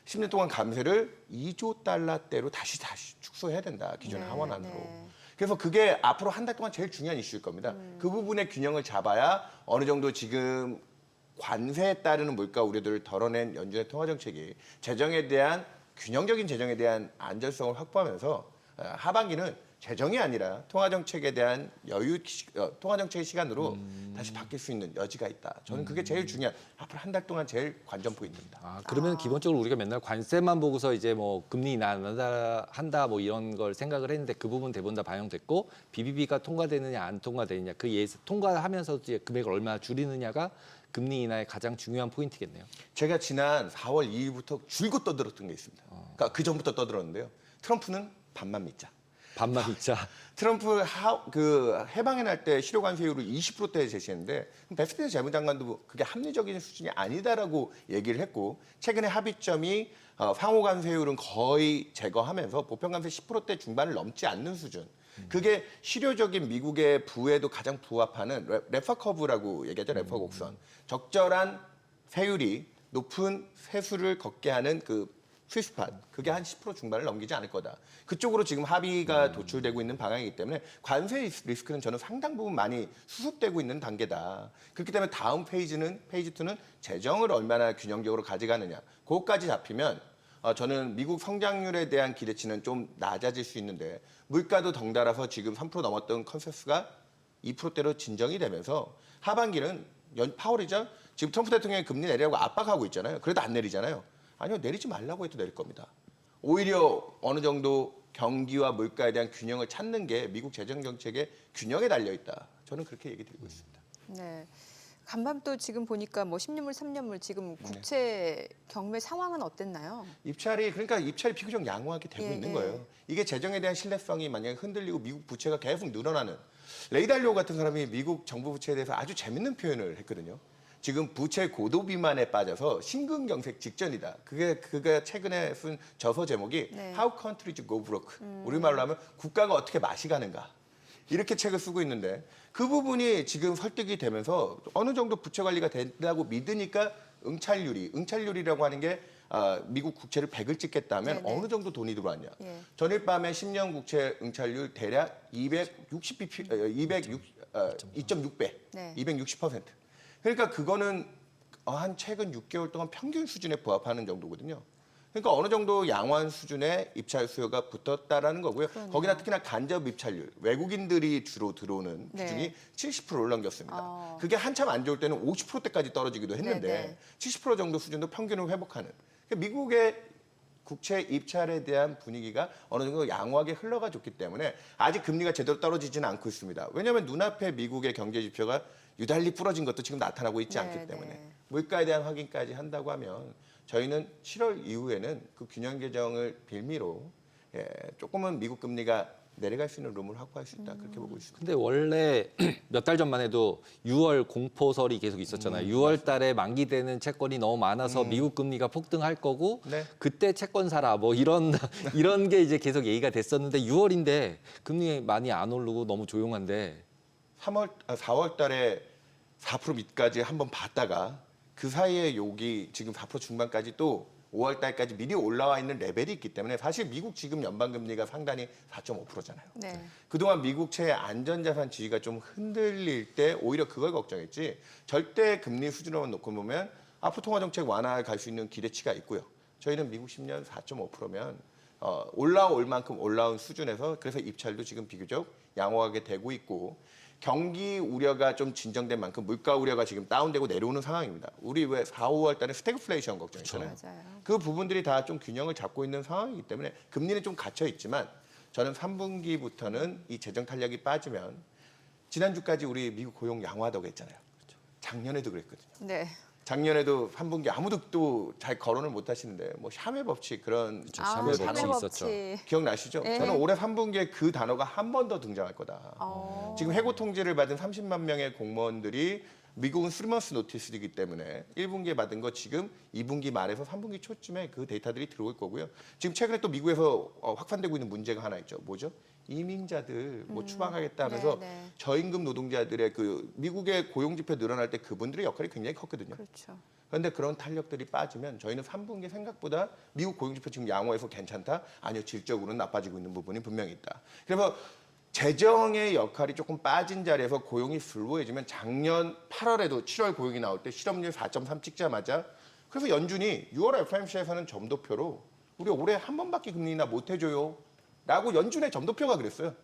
Speaker 5: 10년 동안 감세를 2조 달러대로 다시 축소해야 된다. 기존 하원 안으로.
Speaker 1: 네.
Speaker 5: 그래서 그게 앞으로 한 달 동안 제일 중요한 이슈일 겁니다. 그 부분의 균형을 잡아야 어느 정도 지금 관세에 따르는 물가 우려들을 덜어낸 연준의 통화 정책이 재정에 대한 균형적인 재정에 대한 안전성을 확보하면서 하반기는 재정이 아니라 통화 정책에 대한 통화 정책의 시간으로 다시 바뀔 수 있는 여지가 있다. 저는 그게 제일 중요한 앞으로 한 달 동안 제일 관전 포인트입니다.
Speaker 2: 아, 그러면 기본적으로 우리가 맨날 관세만 보고서 이제 뭐 금리 인하한다 한다 뭐 이런 걸 생각을 했는데 그 부분 대부분 다 반영됐고 BBB가 통과되느냐 안 통과되느냐 그 통과하면서도 이제 금액을 얼마나 줄이느냐가 금리 인하의 가장 중요한 포인트겠네요.
Speaker 5: 제가 지난 4월 2일부터 줄곧 떠들었던 게 있습니다. 그러니까 그 전부터 떠들었는데요. 트럼프는 반만 믿자.
Speaker 2: 반만 믿자.
Speaker 5: 트럼프 해방에 날 때 실효 관세율을 20%대에 제시했는데 베스트 재무장관도 그게 합리적인 수준이 아니다라고 얘기를 했고 최근에 합의점이 상호 관세율은 거의 제거하면서 보편 관세 10%대 중반을 넘지 않는 수준. 그게 실효적인 미국의 부에도 가장 부합하는 레퍼 커브라고 얘기하죠. 레퍼 곡선. 적절한 세율이 높은 세수를 걷게 하는 그 스위스팟, 그게 한 10% 중반을 넘기지 않을 거다. 그쪽으로 지금 합의가 도출되고 있는 방향이기 때문에 관세 리스크는 저는 상당 부분 많이 수습되고 있는 단계다. 그렇기 때문에 다음 페이지 2는 재정을 얼마나 균형적으로 가져가느냐. 그것까지 잡히면 저는 미국 성장률에 대한 기대치는 좀 낮아질 수 있는데 물가도 덩달아서 지금 3% 넘었던 컨센서스가 2%대로 진정이 되면서 하반기는 파월이죠. 지금 트럼프 대통령이 금리 내리라고 압박하고 있잖아요. 그래도 안 내리잖아요. 아니요, 내리지 말라고 해도 내릴 겁니다. 오히려 어느 정도 경기와 물가에 대한 균형을 찾는 게 미국 재정 정책의 균형에 달려 있다. 저는 그렇게 얘기 드리고 있습니다.
Speaker 1: 네. 간밤도 지금 보니까 뭐 10년물, 3년물 지금 국채 경매 상황은 어땠나요?
Speaker 5: 입찰이 비교적 양호하게 되고
Speaker 1: 예,
Speaker 5: 있는
Speaker 1: 예.
Speaker 5: 거예요. 이게 재정에 대한 신뢰성이 만약에 흔들리고 미국 부채가 계속 늘어나는 레이달리오 같은 사람이 미국 정부 부채에 대해서 아주 재밌는 표현을 했거든요. 지금 부채 고도 비만에 빠져서 심근경색 직전이다. 그가 최근에 쓴 저서 제목이
Speaker 1: 네.
Speaker 5: How Countries Go Broke. 우리말로 하면 국가가 어떻게 맛이 가는가. 이렇게 책을 쓰고 있는데 그 부분이 지금 설득이 되면서 어느 정도 부채 관리가 된다고 믿으니까 응찰률이라고 하는 게 미국 국채를 100을 찍겠다면
Speaker 1: 네네.
Speaker 5: 어느 정도 돈이 들어왔냐.
Speaker 1: 예.
Speaker 5: 전일 밤에 10년 국채 응찰률 대략 2.6배,
Speaker 1: 네.
Speaker 5: 260%. 그러니까 그거는 한 최근 6개월 동안 평균 수준에 부합하는 정도거든요. 그러니까 어느 정도 양호한 수준의 입찰 수요가 붙었다라는 거고요.
Speaker 1: 그러네요.
Speaker 5: 거기다 특히나 간접 입찰률, 외국인들이 주로 들어오는
Speaker 1: 네.
Speaker 5: 비중이 70%를 넘겼습니다.
Speaker 1: 어.
Speaker 5: 그게 한참 안 좋을 때는 50%대까지 떨어지기도 했는데
Speaker 1: 네네.
Speaker 5: 70% 정도 수준도 평균을 회복하는. 그러니까 미국의 국채 입찰에 대한 분위기가 어느 정도 양호하게 흘러가 줬기 때문에 아직 금리가 제대로 떨어지지는 않고 있습니다. 왜냐하면 눈앞에 미국의 경제 지표가 유달리 부러진 것도 지금 나타나고 있지 않기 때문에
Speaker 1: 네.
Speaker 5: 물가에 대한 확인까지 한다고 하면 저희는 7월 이후에는 그 균형 개정을 빌미로 조금은 미국 금리가 내려갈 수 있는 룸을 확보할 수 있다 그렇게 보고 있습니다.
Speaker 2: 근데 원래 몇 달 전만 해도 6월 공포설이 계속 있었잖아요. 6월 달에 만기되는 채권이 너무 많아서 미국 금리가 폭등할 거고
Speaker 5: 네.
Speaker 2: 그때 채권 사라 뭐 이런 게 이제 계속 얘기가 됐었는데 6월인데 금리 많이 안 오르고 너무 조용한데
Speaker 5: 4월 달에 4% 밑까지 한번 봤다가 그 사이에 여기 지금 4% 중반까지 또 5월 달까지 미리 올라와 있는 레벨이 있기 때문에 사실 미국 지금 연방금리가 상단이 4.5%잖아요.
Speaker 1: 네.
Speaker 5: 그동안 미국채의 안전자산 지위가 좀 흔들릴 때 오히려 그걸 걱정했지 절대 금리 수준으로만 놓고 보면 앞으로 통화정책 완화에 갈 수 있는 기대치가 있고요. 저희는 미국 10년 4.5%면 올라올 만큼 올라온 수준에서 그래서 입찰도 지금 비교적 양호하게 되고 있고 경기 우려가 좀 진정된 만큼 물가 우려가 지금 다운되고 내려오는 상황입니다. 우리 왜 4, 5월 달에 스태그플레이션 걱정했잖아요.
Speaker 1: 맞아요.
Speaker 5: 그 부분들이 다 좀 균형을 잡고 있는 상황이기 때문에 금리는 좀 갇혀 있지만 저는 3분기부터는 이 재정 탄력이 빠지면 지난주까지 우리 미국 고용 양호하다고 했잖아요. 작년에도 그랬거든요.
Speaker 1: 네.
Speaker 5: 작년에도 3분기 아무도 또 잘 거론을 못 하시는데 뭐 샤메 법칙 그런
Speaker 2: 샤메
Speaker 5: 그
Speaker 2: 법칙
Speaker 5: 단어
Speaker 2: 있었죠.
Speaker 5: 기억나시죠?
Speaker 1: 네.
Speaker 5: 저는 올해 3분기에 그 단어가 한 번 더 등장할 거다. 지금 해고 통지를 받은 30만 명의 공무원들이 미국은 3months 노티스이기 때문에 1분기에 받은 거 지금 2분기 말에서 3분기 초쯤에 그 데이터들이 들어올 거고요. 지금 최근에 또 미국에서 확산되고 있는 문제가 하나 있죠. 뭐죠? 이민자들 뭐 추방하겠다 하면서
Speaker 1: 네.
Speaker 5: 저임금 노동자들의 그 미국의 고용 지표 늘어날 때 그분들의 역할이 굉장히 컸거든요.
Speaker 1: 그렇죠.
Speaker 5: 그런데 그런 탄력들이 빠지면 저희는 3분기 생각보다 미국 고용 지표 지금 양호해서 괜찮다? 아니요, 질적으로는 나빠지고 있는 부분이 분명히 있다. 그래서 재정의 역할이 조금 빠진 자리에서 고용이 불보해지면 작년 8월에도 7월 고용이 나올 때 실업률 4.3 찍자마자 그래서 연준이 6월 FOMC에서는 점도표로 우리 올해 한 번밖에 금리 인하 못 해줘요 라고 연준의 점도표가 그랬어요.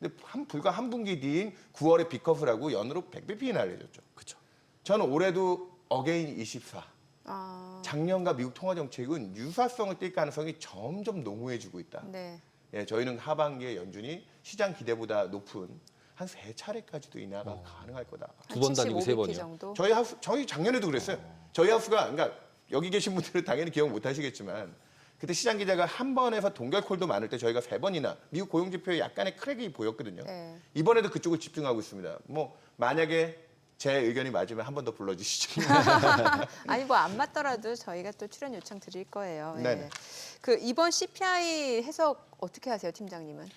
Speaker 5: 근데 불과 한 분기 뒤인 9월에 빅커프를 하고 연으로 100bp나 알려줬죠.
Speaker 2: 그렇죠.
Speaker 5: 저는 올해도 어게인 24.
Speaker 1: 아,
Speaker 5: 작년과 미국 통화 정책은 유사성을 띌 가능성이 점점 농후해지고 있다.
Speaker 1: 네.
Speaker 5: 예, 저희는 하반기에 연준이 시장 기대보다 높은 한 3차례까지도 인하가 가능할 거다.
Speaker 2: 두번 다니고 세
Speaker 1: 75bp
Speaker 2: 번이요?
Speaker 1: 정도.
Speaker 5: 저희 작년에도 그랬어요. 저희 하우스가 그러니까 여기 계신 분들은 당연히 기억 못 하시겠지만 그때 시장 기자가 한 번에서 동결콜도 많을 때 저희가 3번이나 미국 고용 지표에 약간의 크랙이 보였거든요.
Speaker 1: 네.
Speaker 5: 이번에도 그쪽을 집중하고 있습니다. 뭐 만약에 제 의견이 맞으면 한 번 더 불러주시죠.
Speaker 1: 아니 뭐 안 맞더라도 저희가 또 출연 요청 드릴 거예요. 예.
Speaker 5: 네네.
Speaker 1: 그 이번 CPI 해석 어떻게 하세요, 팀장님은?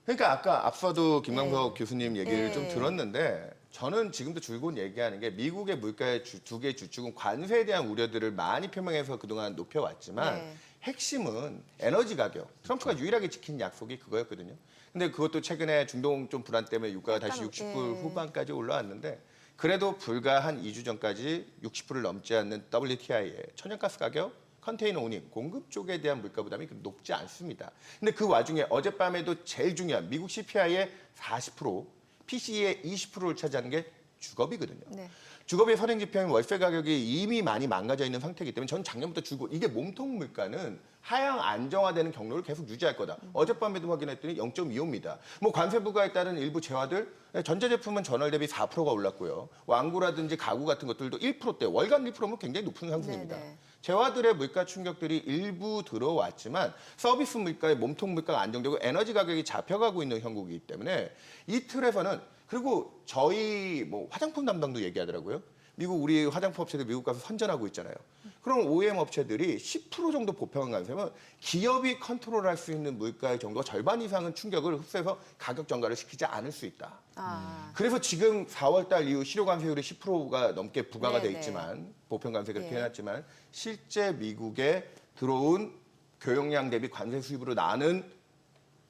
Speaker 5: 그러니까 아까 앞서도 김광석
Speaker 1: 네.
Speaker 5: 교수님 얘기를
Speaker 1: 네.
Speaker 5: 좀 들었는데 저는 지금도 줄곧 얘기하는 게 미국의 물가의 두 개의 주축은 관세에 대한 우려들을 많이 표명해서 그동안 높여왔지만
Speaker 1: 네.
Speaker 5: 핵심은 에너지 가격. 트럼프가 유일하게 지킨 약속이 그거였거든요. 근데 그것도 최근에 중동 좀 불안 때문에 유가가 다시
Speaker 1: 약간,
Speaker 5: 60불
Speaker 1: 예.
Speaker 5: 후반까지 올라왔는데 그래도 불과 한 2주 전까지 60불을 넘지 않는 WTI의 천연가스 가격, 컨테이너 운임, 공급 쪽에 대한 물가 부담이 높지 않습니다. 근데 그 와중에 어젯밤에도 제일 중요한 미국 CPI의 40%, PCE의 20%를 차지하는 게 주거비거든요.
Speaker 1: 네.
Speaker 5: 주거비의 선행 지표인 월세 가격이 이미 많이 망가져 있는 상태이기 때문에 저는 작년부터 주거 이게 몸통 물가는 하향 안정화되는 경로를 계속 유지할 거다. 어젯밤에도 확인했더니 0.25입니다. 뭐 관세 부과에 따른 일부 재화들 전자제품은 전월 대비 4%가 올랐고요. 왕구라든지 가구 같은 것들도 1%대 월간 1%면 굉장히 높은 상승입니다.
Speaker 1: 네네.
Speaker 5: 재화들의 물가 충격들이 일부 들어왔지만 서비스 물가의 몸통 물가가 안정되고 에너지 가격이 잡혀가고 있는 형국이기 때문에 이 틀에서는 그리고 저희 뭐 화장품 담당도 얘기하더라고요. 미국 우리 화장품 업체들 미국 가서 선전하고 있잖아요. 그럼 OEM 업체들이 10% 정도 보평한 관세면 기업이 컨트롤할 수 있는 물가의 정도가 절반 이상은 충격을 흡수해서 가격 전가를 시키지 않을 수 있다.
Speaker 1: 아,
Speaker 5: 그래서 지금 4월 달 이후 실효 관세율이 10%가 넘게 부과가 돼
Speaker 1: 네네.
Speaker 5: 있지만 보편 관세 그렇게
Speaker 1: 예.
Speaker 5: 해놨지만 실제 미국에 들어온 교역량 대비 관세 수입으로 나는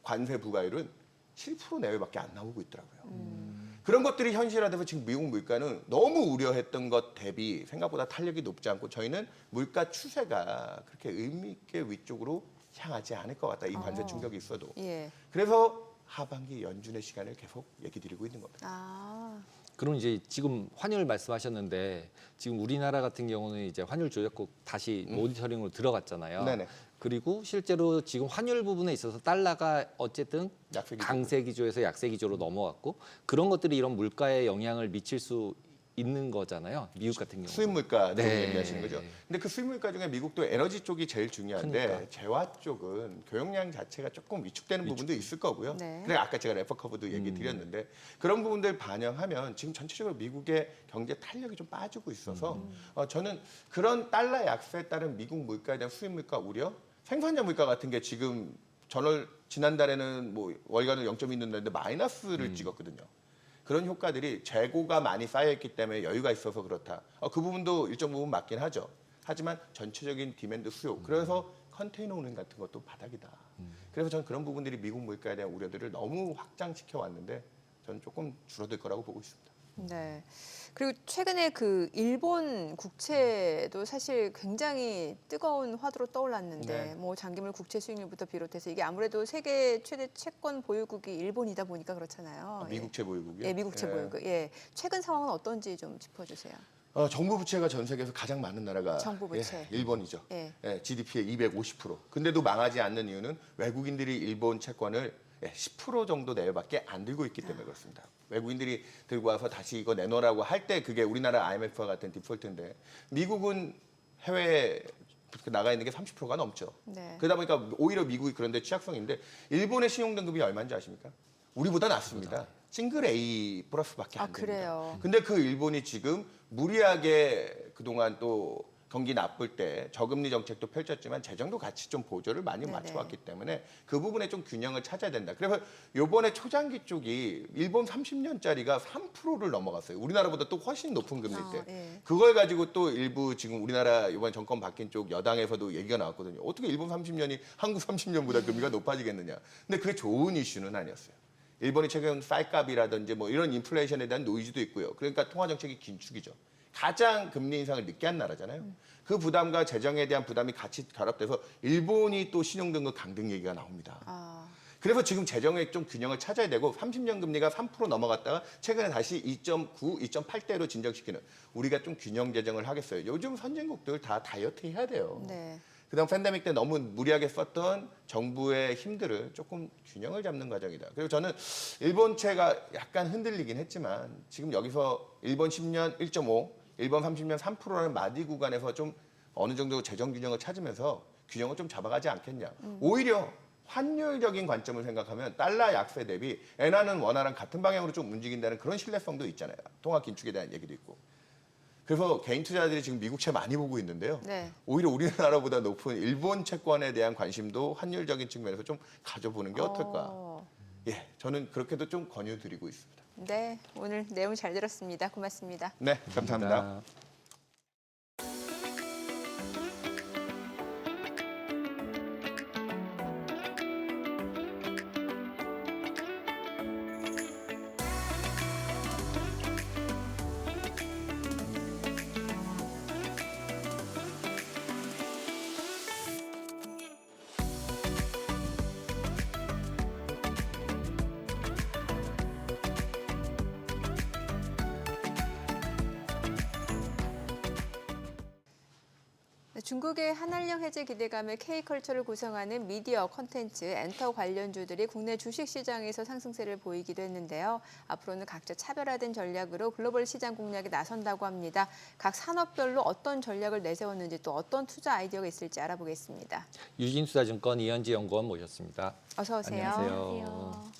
Speaker 5: 관세 부과율은 7% 내외밖에 안 나오고 있더라고요. 그런 것들이 현실화돼서 지금 미국 물가는 너무 우려했던 것 대비 생각보다 탄력이 높지 않고 저희는 물가 추세가 그렇게 의미 있게 위쪽으로 향하지 않을 것 같다. 이 관세 충격이 있어도.
Speaker 1: 예.
Speaker 5: 그래서 하반기 연준의 시간을 계속 얘기 드리고 있는 겁니다.
Speaker 1: 아,
Speaker 2: 그럼 이제 지금 환율 말씀하셨는데 지금 우리나라 같은 경우는 이제 환율 조작국 다시 모니터링으로 들어갔잖아요.
Speaker 5: 네네.
Speaker 2: 그리고 실제로 지금 환율 부분에 있어서 달러가 어쨌든
Speaker 5: 약세 기조.
Speaker 2: 강세 기조에서 약세 기조로 넘어갔고 그런 것들이 이런 물가에 영향을 미칠 수 있는 거잖아요. 미국 같은 경우.
Speaker 5: 수입 물가 쪽
Speaker 2: 네.
Speaker 5: 얘기하시는 거죠. 근데 그 수입 물가 중에 미국도 에너지 쪽이 제일 중요한데
Speaker 2: 그러니까.
Speaker 5: 재화 쪽은 교역량 자체가 조금 위축되는 부분도 있을 거고요.
Speaker 1: 네.
Speaker 5: 그래 아까 제가 레퍼 커브도 얘기 드렸는데 그런 부분들 반영하면 지금 전체적으로 미국의 경제 탄력이 좀 빠지고 있어서 저는 그런 달러 약세에 따른 미국 물가에 대한 수입 물가 우려, 생산자 물가 같은 게 지금 지난달에는 뭐 월간을 0.2 는데 마이너스를 찍었거든요. 그런 효과들이 재고가 많이 쌓여있기 때문에 여유가 있어서 그렇다. 그 부분도 일정 부분 맞긴 하죠. 하지만 전체적인 디맨드 수요. 그래서 컨테이너 운임 같은 것도 바닥이다. 그래서 저는 그런 부분들이 미국 물가에 대한 우려들을 너무 확장시켜 왔는데 저는 조금 줄어들 거라고 보고 있습니다.
Speaker 1: 네. 그리고 최근에 그 일본 국채도 사실 굉장히 뜨거운 화두로 떠올랐는데
Speaker 5: 네.
Speaker 1: 뭐 장기물 국채 수익률부터 비롯해서 이게 아무래도 세계 최대 채권 보유국이 일본이다 보니까 그렇잖아요.
Speaker 5: 미국채 보유국이요?
Speaker 1: 예, 미국채 보유국. 예. 최근 상황은 어떤지 좀 짚어주세요.
Speaker 5: 정부 부채가 전 세계에서 가장 많은 나라가
Speaker 1: 정부 부채.
Speaker 5: 일본이죠.
Speaker 1: 예.
Speaker 5: GDP의 250%. 근데도 망하지 않는 이유는 외국인들이 일본 채권을 10% 정도 내외밖에 안 들고 있기 때문에 그렇습니다. 외국인들이 들고 와서 다시 이거 내놓으라고 할 때 그게 우리나라 IMF와 같은 디폴트인데 미국은 해외에 나가 있는 게 30%가 넘죠.
Speaker 1: 네.
Speaker 5: 그러다 보니까 오히려 미국이 그런데 취약성인데 일본의 신용 등급이 얼마인지 아십니까? 우리보다 낮습니다. 싱글 A 플러스밖에 안
Speaker 1: 아,
Speaker 5: 됩니다.
Speaker 1: 그래요?
Speaker 5: 근데 그 일본이 지금 무리하게 그동안 또 경기 나쁠 때 저금리 정책도 펼쳤지만 재정도 같이 좀 보조를 많이
Speaker 1: 네네.
Speaker 5: 맞춰왔기 때문에 그 부분에 좀 균형을 찾아야 된다. 그래서 요번에 초장기 쪽이 일본 30년짜리가 3%를 넘어갔어요. 우리나라보다 또 훨씬 높은 금리대.
Speaker 1: 예.
Speaker 5: 그걸 가지고 또 일부 지금 우리나라 이번 정권 바뀐 쪽 여당에서도 얘기가 나왔거든요. 어떻게 일본 30년이 한국 30년보다 금리가 높아지겠느냐. 근데 그게 좋은 이슈는 아니었어요. 일본이 최근 쌀값이라든지 뭐 이런 인플레이션에 대한 노이즈도 있고요. 그러니까 통화 정책이 긴축이죠. 가장 금리 인상을 늦게 한 나라잖아요. 그 부담과 재정에 대한 부담이 같이 결합돼서 일본이 또 신용등급 강등 얘기가 나옵니다.
Speaker 1: 아,
Speaker 5: 그래서 지금 재정의 좀 균형을 찾아야 되고 30년 금리가 3% 넘어갔다가 최근에 다시 2.9, 2.8대로 진정시키는 우리가 좀 균형 재정을 하겠어요. 요즘 선진국들 다 다이어트 해야 돼요.
Speaker 1: 네.
Speaker 5: 그다음 팬데믹 때 너무 무리하게 썼던 정부의 힘들을 조금 균형을 잡는 과정이다. 그리고 저는 일본채가 약간 흔들리긴 했지만 지금 여기서 일본 10년 1.5, 일본 30년 3%라는 마디 구간에서 좀 어느 정도 재정 균형을 찾으면서 균형을 좀 잡아가지 않겠냐. 오히려 환율적인 관점을 생각하면 달러 약세 대비 엔화는 원화랑 같은 방향으로 좀 움직인다는 그런 신뢰성도 있잖아요. 통화 긴축에 대한 얘기도 있고. 그래서 개인 투자자들이 지금 미국채 많이 보고 있는데요.
Speaker 1: 네.
Speaker 5: 오히려 우리나라보다 높은 일본 채권에 대한 관심도 환율적인 측면에서 좀 가져보는 게 어떨까. 예, 저는 그렇게도 좀 권유드리고 있습니다.
Speaker 1: 네, 오늘 내용 잘 들었습니다. 고맙습니다.
Speaker 5: 네, 감사합니다.
Speaker 1: 네, 중국의 한한령 해제 기대감에 K컬처를 구성하는 미디어, 콘텐츠, 엔터 관련주들이 국내 주식시장에서 상승세를 보이기도 했는데요. 앞으로는 각자 차별화된 전략으로 글로벌 시장 공략에 나선다고 합니다. 각 산업별로 어떤 전략을 내세웠는지 또 어떤 투자 아이디어가 있을지 알아보겠습니다.
Speaker 2: 유진투자증권 이현지 연구원 모셨습니다.
Speaker 1: 어서 오세요.
Speaker 2: 안녕하세요.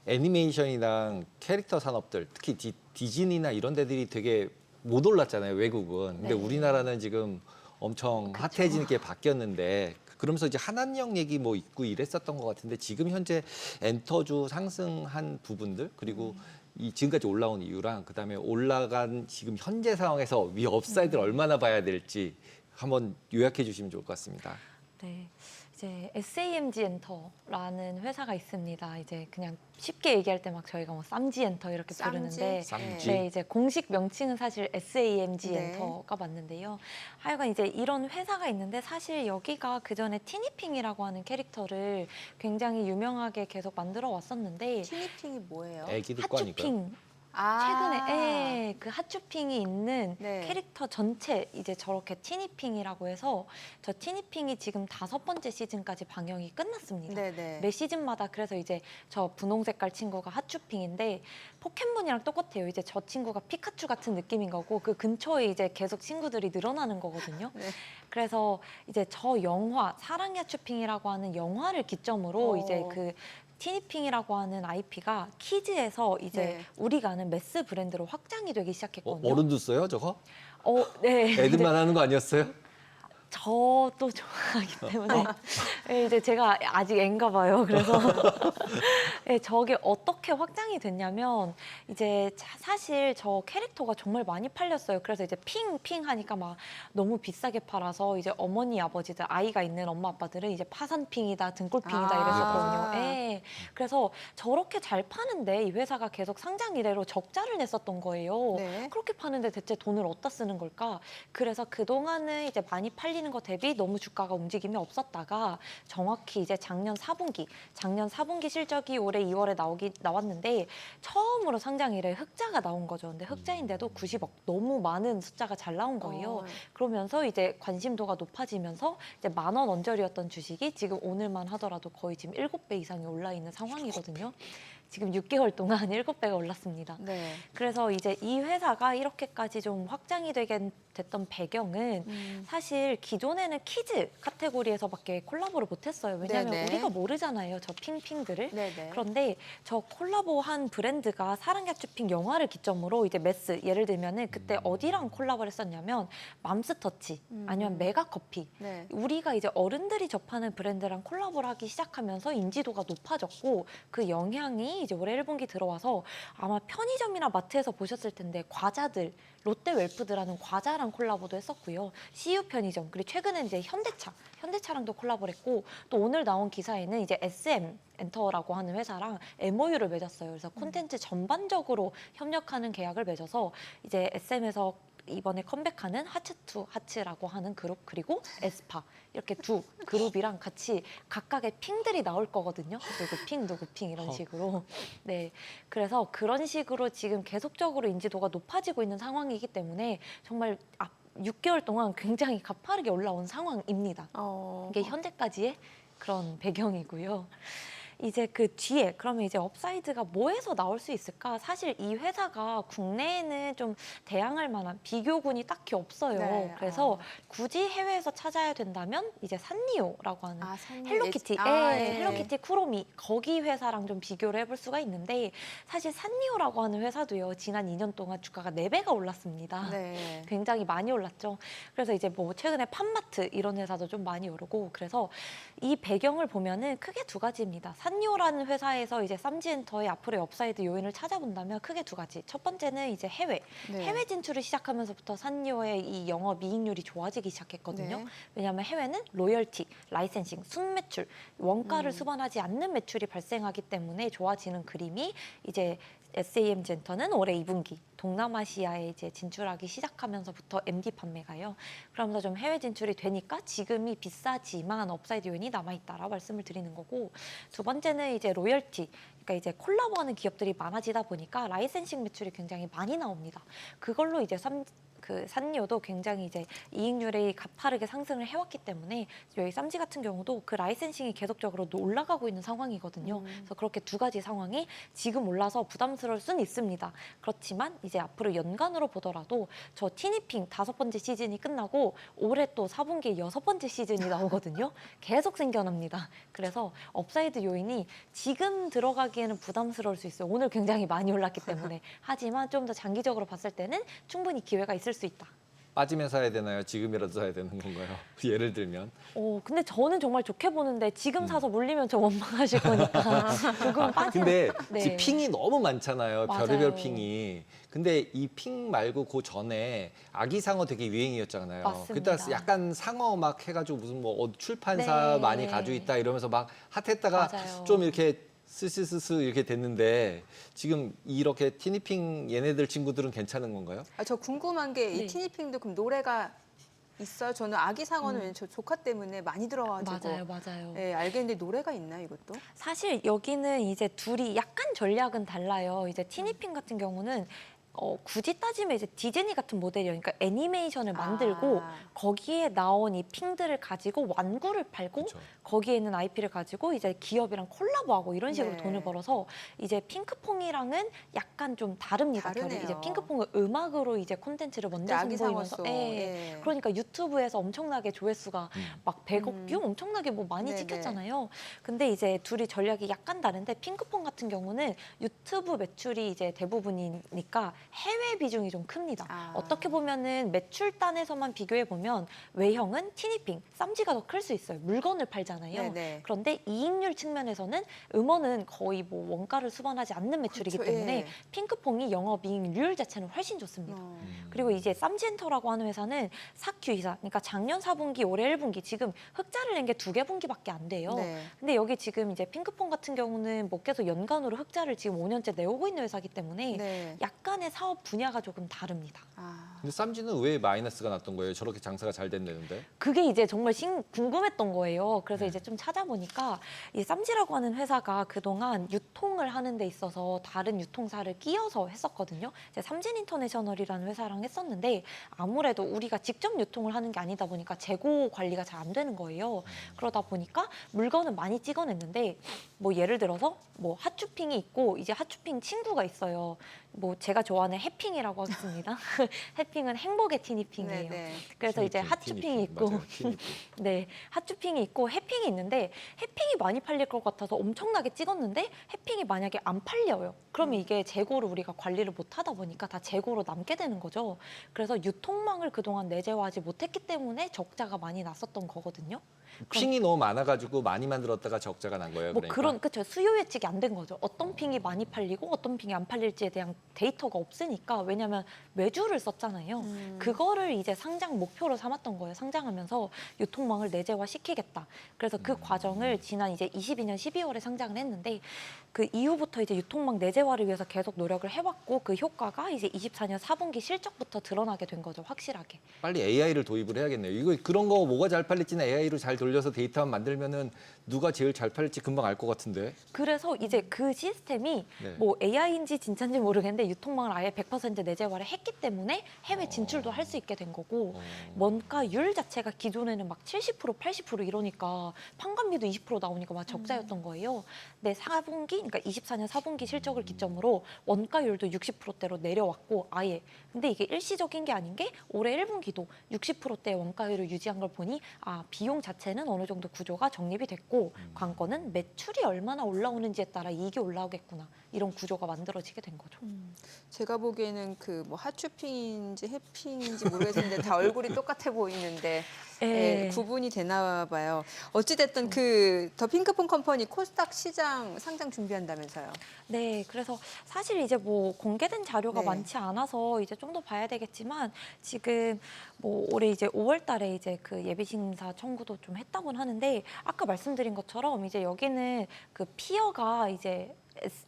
Speaker 2: 애니메이션이랑 캐릭터 산업들, 특히 디즈니나 이런 데들이 되게 못 올랐잖아요, 외국은. 근데
Speaker 1: 네.
Speaker 2: 우리나라는 지금 엄청 핫해지는 게 바뀌었는데 그러면서 이제 한한령 얘기 뭐 있고 이랬었던 것 같은데 지금 현재 엔터주 상승한 부분들 그리고 이 지금까지 올라온 이유랑 그다음에 올라간 지금 현재 상황에서 위 업사이드를 얼마나 봐야 될지 한번 요약해 주시면 좋을 것 같습니다.
Speaker 6: 네, 이제 SAMG 엔터라는 회사가 있습니다. 이제 그냥 쉽게 얘기할 때 막 저희가 뭐 쌈지 엔터 이렇게 부르는데,
Speaker 2: 쌈지.
Speaker 6: 네, 이제 공식 명칭은 사실 SAMG
Speaker 1: 네.
Speaker 6: 엔터가 맞는데요. 하여간 이제 이런 회사가 있는데 사실 여기가 그 전에 티니핑이라고 하는 캐릭터를 굉장히 유명하게 계속 만들어 왔었는데
Speaker 1: 티니핑이 뭐예요?
Speaker 2: 애기들 거 아니고요.
Speaker 6: 핫쇼핑
Speaker 1: 아,
Speaker 6: 최근에 그 핫쇼핑이 있는
Speaker 1: 네.
Speaker 6: 캐릭터 전체 이제 저렇게 티니핑이라고 해서 저 티니핑이 지금 5번째 시즌까지 방영이 끝났습니다.
Speaker 1: 네네.
Speaker 6: 매 시즌마다 그래서 이제 저 분홍 색깔 친구가 핫쇼핑인데 포켓몬이랑 똑같아요. 이제 저 친구가 피카츄 같은 느낌인 거고 그 근처에 이제 계속 친구들이 늘어나는 거거든요.
Speaker 1: 네.
Speaker 6: 그래서 이제 저 영화 사랑의 핫쇼핑이라고 하는 영화를 기점으로 이제 그 티니핑이라고 하는 IP가 키즈에서 이제
Speaker 1: 네.
Speaker 6: 우리가 아는 매스 브랜드로 확장이 되기 시작했거든요.
Speaker 2: 어른도 써요, 저거?
Speaker 6: 네.
Speaker 2: 애들만 하는 거 아니었어요?
Speaker 6: 저도 좋아하기 때문에 네, 이제 제가 아직 앤가 봐요. 그래서 네, 저게 어떻게 확장이 됐냐면 이제 사실 저 캐릭터가 정말 많이 팔렸어요. 그래서 이제 핑 하니까 막 너무 비싸게 팔아서 이제 어머니 아버지들 아이가 있는 엄마 아빠들은 이제 파산핑이다 등골핑이다
Speaker 1: 아.
Speaker 6: 이랬었거든요. 네. 그래서 저렇게 잘 파는데 이 회사가 계속 상장 이래로 적자를 냈었던 거예요.
Speaker 1: 네.
Speaker 6: 그렇게 파는데 대체 돈을 어디다 쓰는 걸까? 그래서 그동안은 이제 많이 팔리는 거 대비 너무 주가가 움직임이 없었다가 정확히 이제 작년 4분기 실적이 올해 2월에 나왔는데 처음으로 상장 이래 흑자가 나온 거죠. 근데 흑자인데도 90억 너무 많은 숫자가 잘 나온 거예요. 그러면서 이제 관심도가 높아지면서 이제 10,000원 언저리였던 주식이 지금 오늘만 하더라도 거의 지금 7배 이상이 올라 있는 상황이거든요. 지금 6개월 동안 7배가 올랐습니다.
Speaker 1: 네.
Speaker 6: 그래서 이제 이 회사가 이렇게까지 좀 확장이 되게 됐던 배경은 사실 기존에는 키즈 카테고리에서밖에 콜라보를 못했어요. 왜냐하면
Speaker 1: 네네.
Speaker 6: 우리가 모르잖아요. 저 핑핑들을.
Speaker 1: 네네.
Speaker 6: 그런데 저 콜라보한 브랜드가 사랑의 핫쇼핑 영화를 기점으로 이제 매스 예를 들면은 그때 어디랑 콜라보를 했었냐면 맘스터치 아니면 메가커피
Speaker 1: 네.
Speaker 6: 우리가 이제 어른들이 접하는 브랜드랑 콜라보를 하기 시작하면서 인지도가 높아졌고 그 영향이 이제 올해 1분기 들어와서 아마 편의점이나 마트에서 보셨을 텐데 과자들 롯데웰푸드라는 과자랑 콜라보도 했었고요. CU 편의점 그리고 최근에 이제 현대차랑도 콜라보를 했고 또 오늘 나온 기사에는 이제 SM 엔터라고 하는 회사랑 MOU를 맺었어요. 그래서 콘텐츠 전반적으로 협력하는 계약을 맺어서 이제 SM에서 이번에 컴백하는 하츠2 하츠라고 하는 그룹 그리고 에스파 이렇게 두 그룹이랑 같이 각각의 핑들이 나올 거거든요. 누구 핑 이런 식으로. 네, 그래서 그런 식으로 지금 계속적으로 인지도가 높아지고 있는 상황이기 때문에 정말 6개월 동안 굉장히 가파르게 올라온 상황입니다. 이게 현재까지의 그런 배경이고요. 이제 그 뒤에 그러면 이제 업사이드가 뭐에서 나올 수 있을까? 사실 이 회사가 국내에는 좀 대항할 만한 비교군이 딱히 없어요.
Speaker 1: 네,
Speaker 6: 그래서 굳이 해외에서 찾아야 된다면 이제 산리오라고 하는
Speaker 1: 산리오.
Speaker 6: 헬로키티,
Speaker 1: 네.
Speaker 6: 헬로키티 쿠로미 거기 회사랑 좀 비교를 해볼 수가 있는데 사실 산리오라고 하는 회사도요 지난 2년 동안 주가가 4배가 올랐습니다.
Speaker 1: 네.
Speaker 6: 굉장히 많이 올랐죠. 그래서 이제 뭐 최근에 팜마트 이런 회사도 좀 많이 오르고 그래서 이 배경을 보면은 크게 두 가지입니다. 산리오라는 회사에서 이제 쌈지엔터의 앞으로의 업사이드 요인을 찾아본다면 크게 두 가지. 첫 번째는 이제 해외.
Speaker 1: 네.
Speaker 6: 해외 진출을 시작하면서부터 산리오의 이 영업이익률이 좋아지기 시작했거든요.
Speaker 1: 네.
Speaker 6: 왜냐하면 해외는 로열티, 라이센싱, 순매출, 원가를 수반하지 않는 매출이 발생하기 때문에 좋아지는 그림이 이제 SAM젠터는 올해 2분기 동남아시아에 이제 진출하기 시작하면서부터 MD 판매가요. 그러면서 좀 해외 진출이 되니까 지금이 비싸지만 업사이드 요인이 남아있다라고 말씀을 드리는 거고 두 번째는 이제 로열티. 그러니까 이제 콜라보하는 기업들이 많아지다 보니까 라이센싱 매출이 굉장히 많이 나옵니다. 그걸로 이제 산리오도 굉장히 이제 이익률이 가파르게 상승을 해왔기 때문에 여기 쌈지 같은 경우도 그 라이센싱이 계속적으로 올라가고 있는 상황이거든요. 그래서 그렇게 두 가지 상황이 지금 올라서 부담스러울 수는 있습니다. 그렇지만 이제 앞으로 연간으로 보더라도 저 티니핑 5번째 시즌이 끝나고 올해 또 4분기에 6번째 시즌이 나오거든요. 계속 생겨납니다. 그래서 업사이드 요인이 지금 들어가기에는 부담스러울 수 있어요. 오늘 굉장히 많이 올랐기 때문에. 하지만 좀 더 장기적으로 봤을 때는 충분히 기회가 있을 수 있다.
Speaker 2: 빠지면 사야 되나요? 지금이라도 사야 되는 건가요? 예를 들면.
Speaker 6: 근데 저는 정말 좋게 보는데 지금 사서 물리면 저 원망하실 거니까 조금 빠지는.
Speaker 2: 근데
Speaker 6: 네.
Speaker 2: 지금 핑이 너무 많잖아요.
Speaker 6: 맞아요.
Speaker 2: 별의별 핑이. 근데 이 핑 말고 그 전에 아기 상어 되게 유행이었잖아요.
Speaker 6: 맞습니다.
Speaker 2: 그때 약간 상어 막 해가지고 무슨 뭐 출판사
Speaker 6: 네.
Speaker 2: 많이 가지고 있다 이러면서 막 핫했다가
Speaker 6: 맞아요.
Speaker 2: 좀 이렇게 스스스스 이렇게 됐는데 지금 이렇게 티니핑 얘네들 친구들은 괜찮은 건가요?
Speaker 1: 저 궁금한 게 이
Speaker 6: 네.
Speaker 1: 티니핑도 그럼 노래가 있어요? 저는 아기 상어는 왠지 저 조카 때문에 많이 들어가지고
Speaker 6: 맞아요.
Speaker 1: 네, 알겠는데 노래가 있나 이것도?
Speaker 6: 사실 여기는 이제 둘이 약간 전략은 달라요. 이제 티니핑 같은 경우는 굳이 따지면 이제 디즈니 같은 모델이에요. 그러니까 애니메이션을 만들고 거기에 나온 이 핑들을 가지고 완구를 팔고
Speaker 2: 그쵸.
Speaker 6: 거기에 있는 IP를 가지고 이제 기업이랑 콜라보하고 이런 식으로
Speaker 1: 네.
Speaker 6: 돈을 벌어서 이제 핑크퐁이랑은 약간 좀 다릅니다. 결이.
Speaker 1: 다르네요.
Speaker 6: 이제 핑크퐁은 음악으로 이제 콘텐츠를 먼저
Speaker 1: 아기
Speaker 6: 선보이면서
Speaker 1: 상어소. 예.
Speaker 6: 그러니까 유튜브에서 엄청나게 조회수가 막 100억 뷰 엄청나게 뭐 많이
Speaker 1: 네네.
Speaker 6: 찍혔잖아요. 근데 이제 둘이 전략이 약간 다른데 핑크퐁 같은 경우는 유튜브 매출이 이제 대부분이니까 해외 비중이 좀 큽니다. 어떻게 보면은 매출단에서만 비교해 보면 외형은 티니핑, 쌈지가 더 클 수 있어요. 물건을 팔잖아요.
Speaker 1: 네네.
Speaker 6: 그런데 이익률 측면에서는 음원은 거의 뭐 원가를 수반하지 않는 매출이기
Speaker 1: 그렇죠.
Speaker 6: 때문에
Speaker 1: 예.
Speaker 6: 핑크퐁이 영업이익률 자체는 훨씬 좋습니다.
Speaker 1: 어.
Speaker 6: 그리고 이제 쌈지엔터라고 하는 회사는 사큐이사, 그러니까 작년 4분기, 올해 1분기 지금 흑자를 낸 게 2개 분기밖에 안 돼요.
Speaker 1: 네.
Speaker 6: 근데 여기 지금 이제 핑크퐁 같은 경우는 뭐 계속 연간으로 흑자를 지금 5년째 내오고 있는 회사이기 때문에
Speaker 1: 네.
Speaker 6: 약간의 사업 분야가 조금 다릅니다.
Speaker 2: 근데 쌈지는 왜 마이너스가 났던 거예요? 저렇게 장사가 잘 된다는데.
Speaker 6: 그게 이제 정말 궁금했던 거예요. 그래서 이제 좀 찾아보니까 이 쌈지라고 하는 회사가 그동안 유통을 하는 데 있어서 다른 유통사를 끼워서 했었거든요. 이제 삼진 인터내셔널이라는 회사랑 했었는데 아무래도 우리가 직접 유통을 하는 게 아니다 보니까 재고 관리가 잘 안 되는 거예요. 그러다 보니까 물건은 많이 찍어냈는데 뭐 예를 들어서 뭐 핫추핑이 있고 이제 핫추핑 친구가 있어요. 뭐 제가 좋아하는 해핑이라고 하겠습니다. 해핑은 행복의 티니핑이에요.
Speaker 1: 네네.
Speaker 6: 그래서 이제
Speaker 2: 티니핑,
Speaker 6: 핫추핑이
Speaker 2: 티니핑,
Speaker 6: 있고
Speaker 2: 맞아요, 티니핑.
Speaker 6: 네, 핫추핑이 있고 해핑이 있는데 해핑이 많이 팔릴 것 같아서 엄청나게 찍었는데 해핑이 만약에 안 팔려요. 그러면 이게 재고를 우리가 관리를 못 하다 보니까 다 재고로 남게 되는 거죠. 그래서 유통망을 그동안 내재화하지 못했기 때문에 적자가 많이 났었던 거거든요.
Speaker 2: 핑이 너무 많아가지고 많이 만들었다가 적자가 난 거예요.
Speaker 6: 뭐
Speaker 2: 그러니까.
Speaker 6: 그런 그쵸 수요 예측이 안 된 거죠. 어떤 핑이 많이 팔리고 어떤 핑이 안 팔릴지에 대한 데이터가 없으니까 왜냐하면 외주를 썼잖아요. 그거를 이제 상장 목표로 삼았던 거예요. 상장하면서 유통망을 내재화 시키겠다. 그래서 그 과정을 지난 이제 22년 12월에 상장을 했는데 그 이후부터 이제 유통망 내재화를 위해서 계속 노력을 해왔고 그 효과가 이제 24년 4분기 실적부터 드러나게 된 거죠. 확실하게.
Speaker 2: 빨리 AI를 도입을 해야겠네요. 이거 그런 거 뭐가 잘 팔릴지는 AI로 잘 돌려서 데이터만 만들면은 누가 제일 잘 팔릴지 금방 알 것 같은데.
Speaker 6: 그래서 이제 그 시스템이
Speaker 2: 네.
Speaker 6: 뭐 AI인지 진짜인지 모르겠는데 유통망을 아예 100% 내재화를 했기 때문에 해외 진출도 할 수 있게 된 거고 원가율 자체가 기존에는 막 70% 80% 이러니까 판관비도 20% 나오니까 막 적자였던 거예요. 근데 4분기 그러니까 24년 4분기 실적을 기점으로 원가율도 60%대로 내려왔고 아예 근데 이게 일시적인 게 아닌 게 올해 1분기도 60%대 원가율을 유지한 걸 보니 아 비용 자체는 어느 정도 구조가 정립이 됐고 관건은 매출이 얼마나 올라오는지에 따라 이익이 올라오겠구나 이런 구조가 만들어지게 된 거죠.
Speaker 1: 제가 보기에는 그 뭐 하추핑인지 해핑인지 모르겠는데 다 얼굴이 똑같아 보이는데
Speaker 6: 예.
Speaker 1: 구분이 되나 봐요. 어찌됐든 그 더 핑크퐁 컴퍼니 코스닥 시장 상장 준비한다면서요.
Speaker 6: 네, 그래서 사실 이제 뭐 공개된 자료가
Speaker 1: 네.
Speaker 6: 많지 않아서 이제 좀 더 봐야 되겠지만 지금 뭐 올해 이제 5월 달에 이제 그 예비 심사 청구도 좀 했다고는 하는데 아까 말씀드린 것처럼 이제 여기는 그 피어가 이제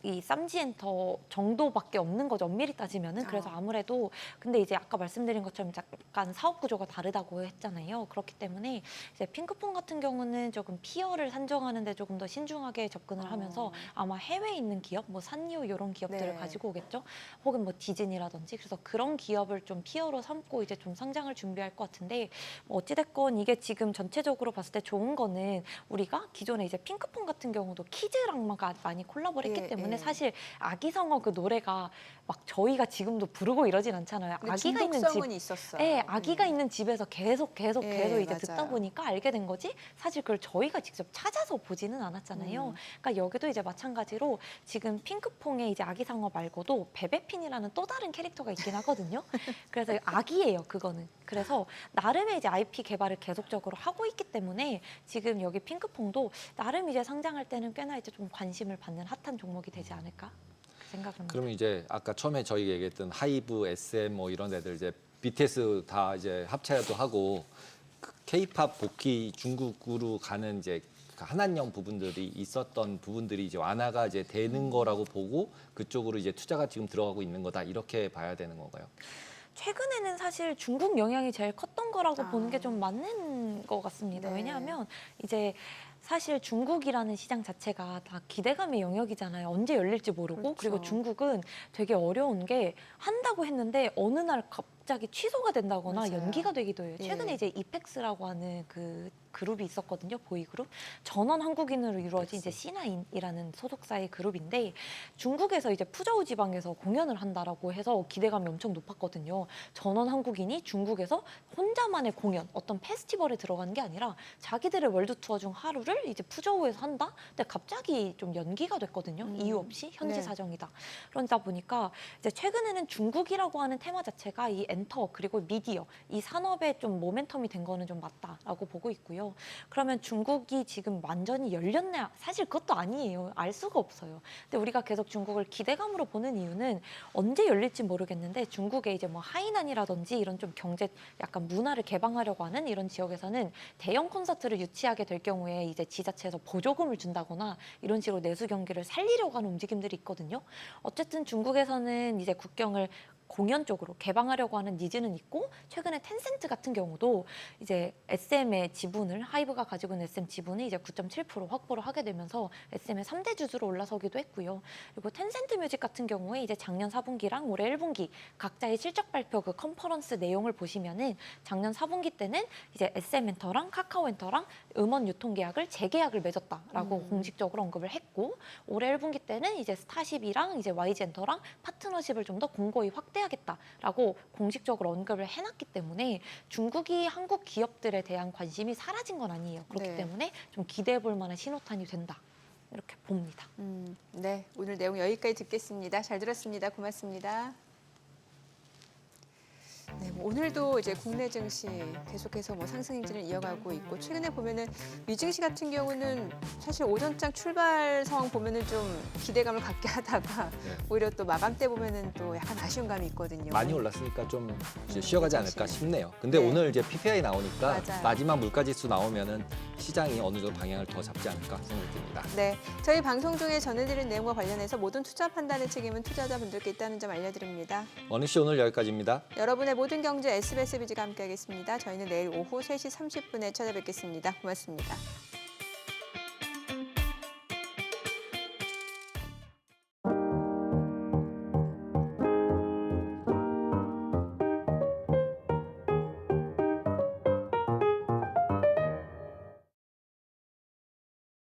Speaker 6: 이 쌈지엔터 정도밖에 없는 거죠. 엄밀히 따지면은. 그래서 아무래도 근데 이제 아까 말씀드린 것처럼 약간 사업 구조가 다르다고 했잖아요. 그렇기 때문에 이제 핑크퐁 같은 경우는 조금 피어를 산정하는데 조금 더 신중하게 접근을 하면서 아마 해외에 있는 기업, 뭐 산리오 이런 기업들을
Speaker 1: 네.
Speaker 6: 가지고 오겠죠. 혹은 뭐 디즈니라든지 그래서 그런 기업을 좀 피어로 삼고 이제 좀 상장을 준비할 것 같은데 뭐 어찌됐건 이게 지금 전체적으로 봤을 때 좋은 거는 우리가 기존에 이제 핑크퐁 같은 경우도 키즈랑 많이 콜라보를 했기 때문에 사실 아기성어 그 노래가 막 저희가 지금도 부르고 이러진 않잖아요. 아기가 있는 집,
Speaker 1: 중독성은 있었어요.
Speaker 6: 네, 아기가 있는 집에서 계속
Speaker 1: 예,
Speaker 6: 이제
Speaker 1: 맞아요.
Speaker 6: 듣다 보니까 알게 된 거지. 사실 그걸 저희가 직접 찾아서 보지는 않았잖아요. 그러니까 여기도 이제 마찬가지로 지금 핑크퐁의 이제 아기상어 말고도 베베핀이라는 또 다른 캐릭터가 있긴 하거든요. 그래서 아기예요, 그거는. 그래서 나름의 이제 IP 개발을 계속적으로 하고 있기 때문에 지금 여기 핑크퐁도 나름 이제 상장할 때는 꽤나 이제 좀 관심을 받는 핫한 종목이 되지 않을까 생각합니다.
Speaker 2: 그러면 이제 아까 처음에 저희 얘기했던 하이브, SM 뭐 이런 애들 이제 BTS 다 이제 합체도 하고 K-팝 복귀 중국으로 가는 이제 한한령 부분들이 있었던 부분들이 이제 완화가 이제 되는 거라고 보고 그쪽으로 이제 투자가 지금 들어가고 있는 거다 이렇게 봐야 되는 건가요?
Speaker 6: 최근에는 사실 중국 영향이 제일 컸던 거라고 보는 게 좀 맞는 것 같습니다.
Speaker 1: 네.
Speaker 6: 왜냐하면 이제 사실 중국이라는 시장 자체가 다 기대감의 영역이잖아요. 언제 열릴지 모르고
Speaker 1: 그렇죠.
Speaker 6: 그리고 중국은 되게 어려운 게 한다고 했는데 어느 날 갑자기 취소가 된다거나
Speaker 1: 맞아요.
Speaker 6: 연기가 되기도 해요.
Speaker 1: 예.
Speaker 6: 최근에 이제 이펙스라고 하는 그 그룹이 있었거든요. 보이그룹. 전원 한국인으로 이루어진 이제 C9이라는 소속사의 그룹인데 중국에서 이제 푸저우 지방에서 공연을 한다라고 해서 기대감이 엄청 높았거든요. 전원 한국인이 중국에서 혼자만의 공연, 어떤 페스티벌에 들어간 게 아니라 자기들의 월드 투어 중 하루를 이제 푸저우에서 한다. 근데 갑자기 좀 연기가 됐거든요. 이유 없이 현지
Speaker 1: 네.
Speaker 6: 사정이다. 그러다 보니까 이제 최근에는 중국이라고 하는 테마 자체가 이 엔터 그리고 미디어 이 산업에 좀 모멘텀이 된 거는 좀 맞다라고 보고 있고요. 그러면 중국이 지금 완전히 열렸냐? 사실 그것도 아니에요. 알 수가 없어요. 근데 우리가 계속 중국을 기대감으로 보는 이유는 언제 열릴지 모르겠는데 중국의 이제 뭐 하이난이라든지 이런 좀 경제 약간 문화를 개방하려고 하는 이런 지역에서는 대형 콘서트를 유치하게 될 경우에 이제 지자체에서 보조금을 준다거나 이런 식으로 내수 경기를 살리려고 하는 움직임들이 있거든요. 어쨌든 중국에서는 이제 국경을 공연 쪽으로 개방하려고 하는 니즈는 있고 최근에 텐센트 같은 경우도 이제 SM의 지분을 하이브가 가지고 있는 SM 지분을 이제 9.7% 확보를 하게 되면서 SM의 3대 주주로 올라서기도 했고요. 그리고 텐센트 뮤직 같은 경우에 이제 작년 4분기랑 올해 1분기 각자의 실적 발표 그 컨퍼런스 내용을 보시면은 작년 4분기 때는 이제 SM 엔터랑 카카오 엔터랑 음원 유통 계약을 재계약을 맺었다라고 공식적으로 언급을 했고 올해 1분기 때는 이제 스타쉽이랑 이제 YG 엔터랑 파트너십을 좀 더 공고히 확대하겠다라고 공식적으로 언급을 해놨기 때문에 중국이 한국 기업들에 대한 관심이 사라진 건 아니에요. 그렇기
Speaker 1: 네.
Speaker 6: 때문에 좀 기대해 볼 만한 신호탄이 된다. 이렇게 봅니다.
Speaker 1: 네, 오늘 내용 여기까지 듣겠습니다. 잘 들었습니다. 고맙습니다. 네, 뭐 오늘도 이제 국내 증시 계속해서 뭐 상승 행진을 이어가고 있고 최근에 보면은 미증시 같은 경우는 사실 오전장 출발 상황 보면은 좀 기대감을 갖게 하다가
Speaker 2: 네.
Speaker 1: 오히려 또 마감 때 보면은 또 약간 아쉬운 감이 있거든요.
Speaker 2: 많이 올랐으니까 좀 이제 쉬어가지 않을까 싶네요. 근데
Speaker 1: 네.
Speaker 2: 오늘 이제 PPI 나오니까
Speaker 1: 맞아요.
Speaker 2: 마지막 물가지수 나오면은 시장이 어느 정도 방향을 더 잡지 않을까 생각이 듭니다.
Speaker 1: 네, 저희 방송 중에 전해드린 내용과 관련해서 모든 투자 판단의 책임은 투자자분들께 있다는 점 알려드립니다.
Speaker 2: 어느씨 오늘 여기까지입니다.
Speaker 1: 여러분의 모든 경제 SBS 비즈가 함께하겠습니다. 저희는 내일 오후 3시 30분에 찾아뵙겠습니다. 고맙습니다.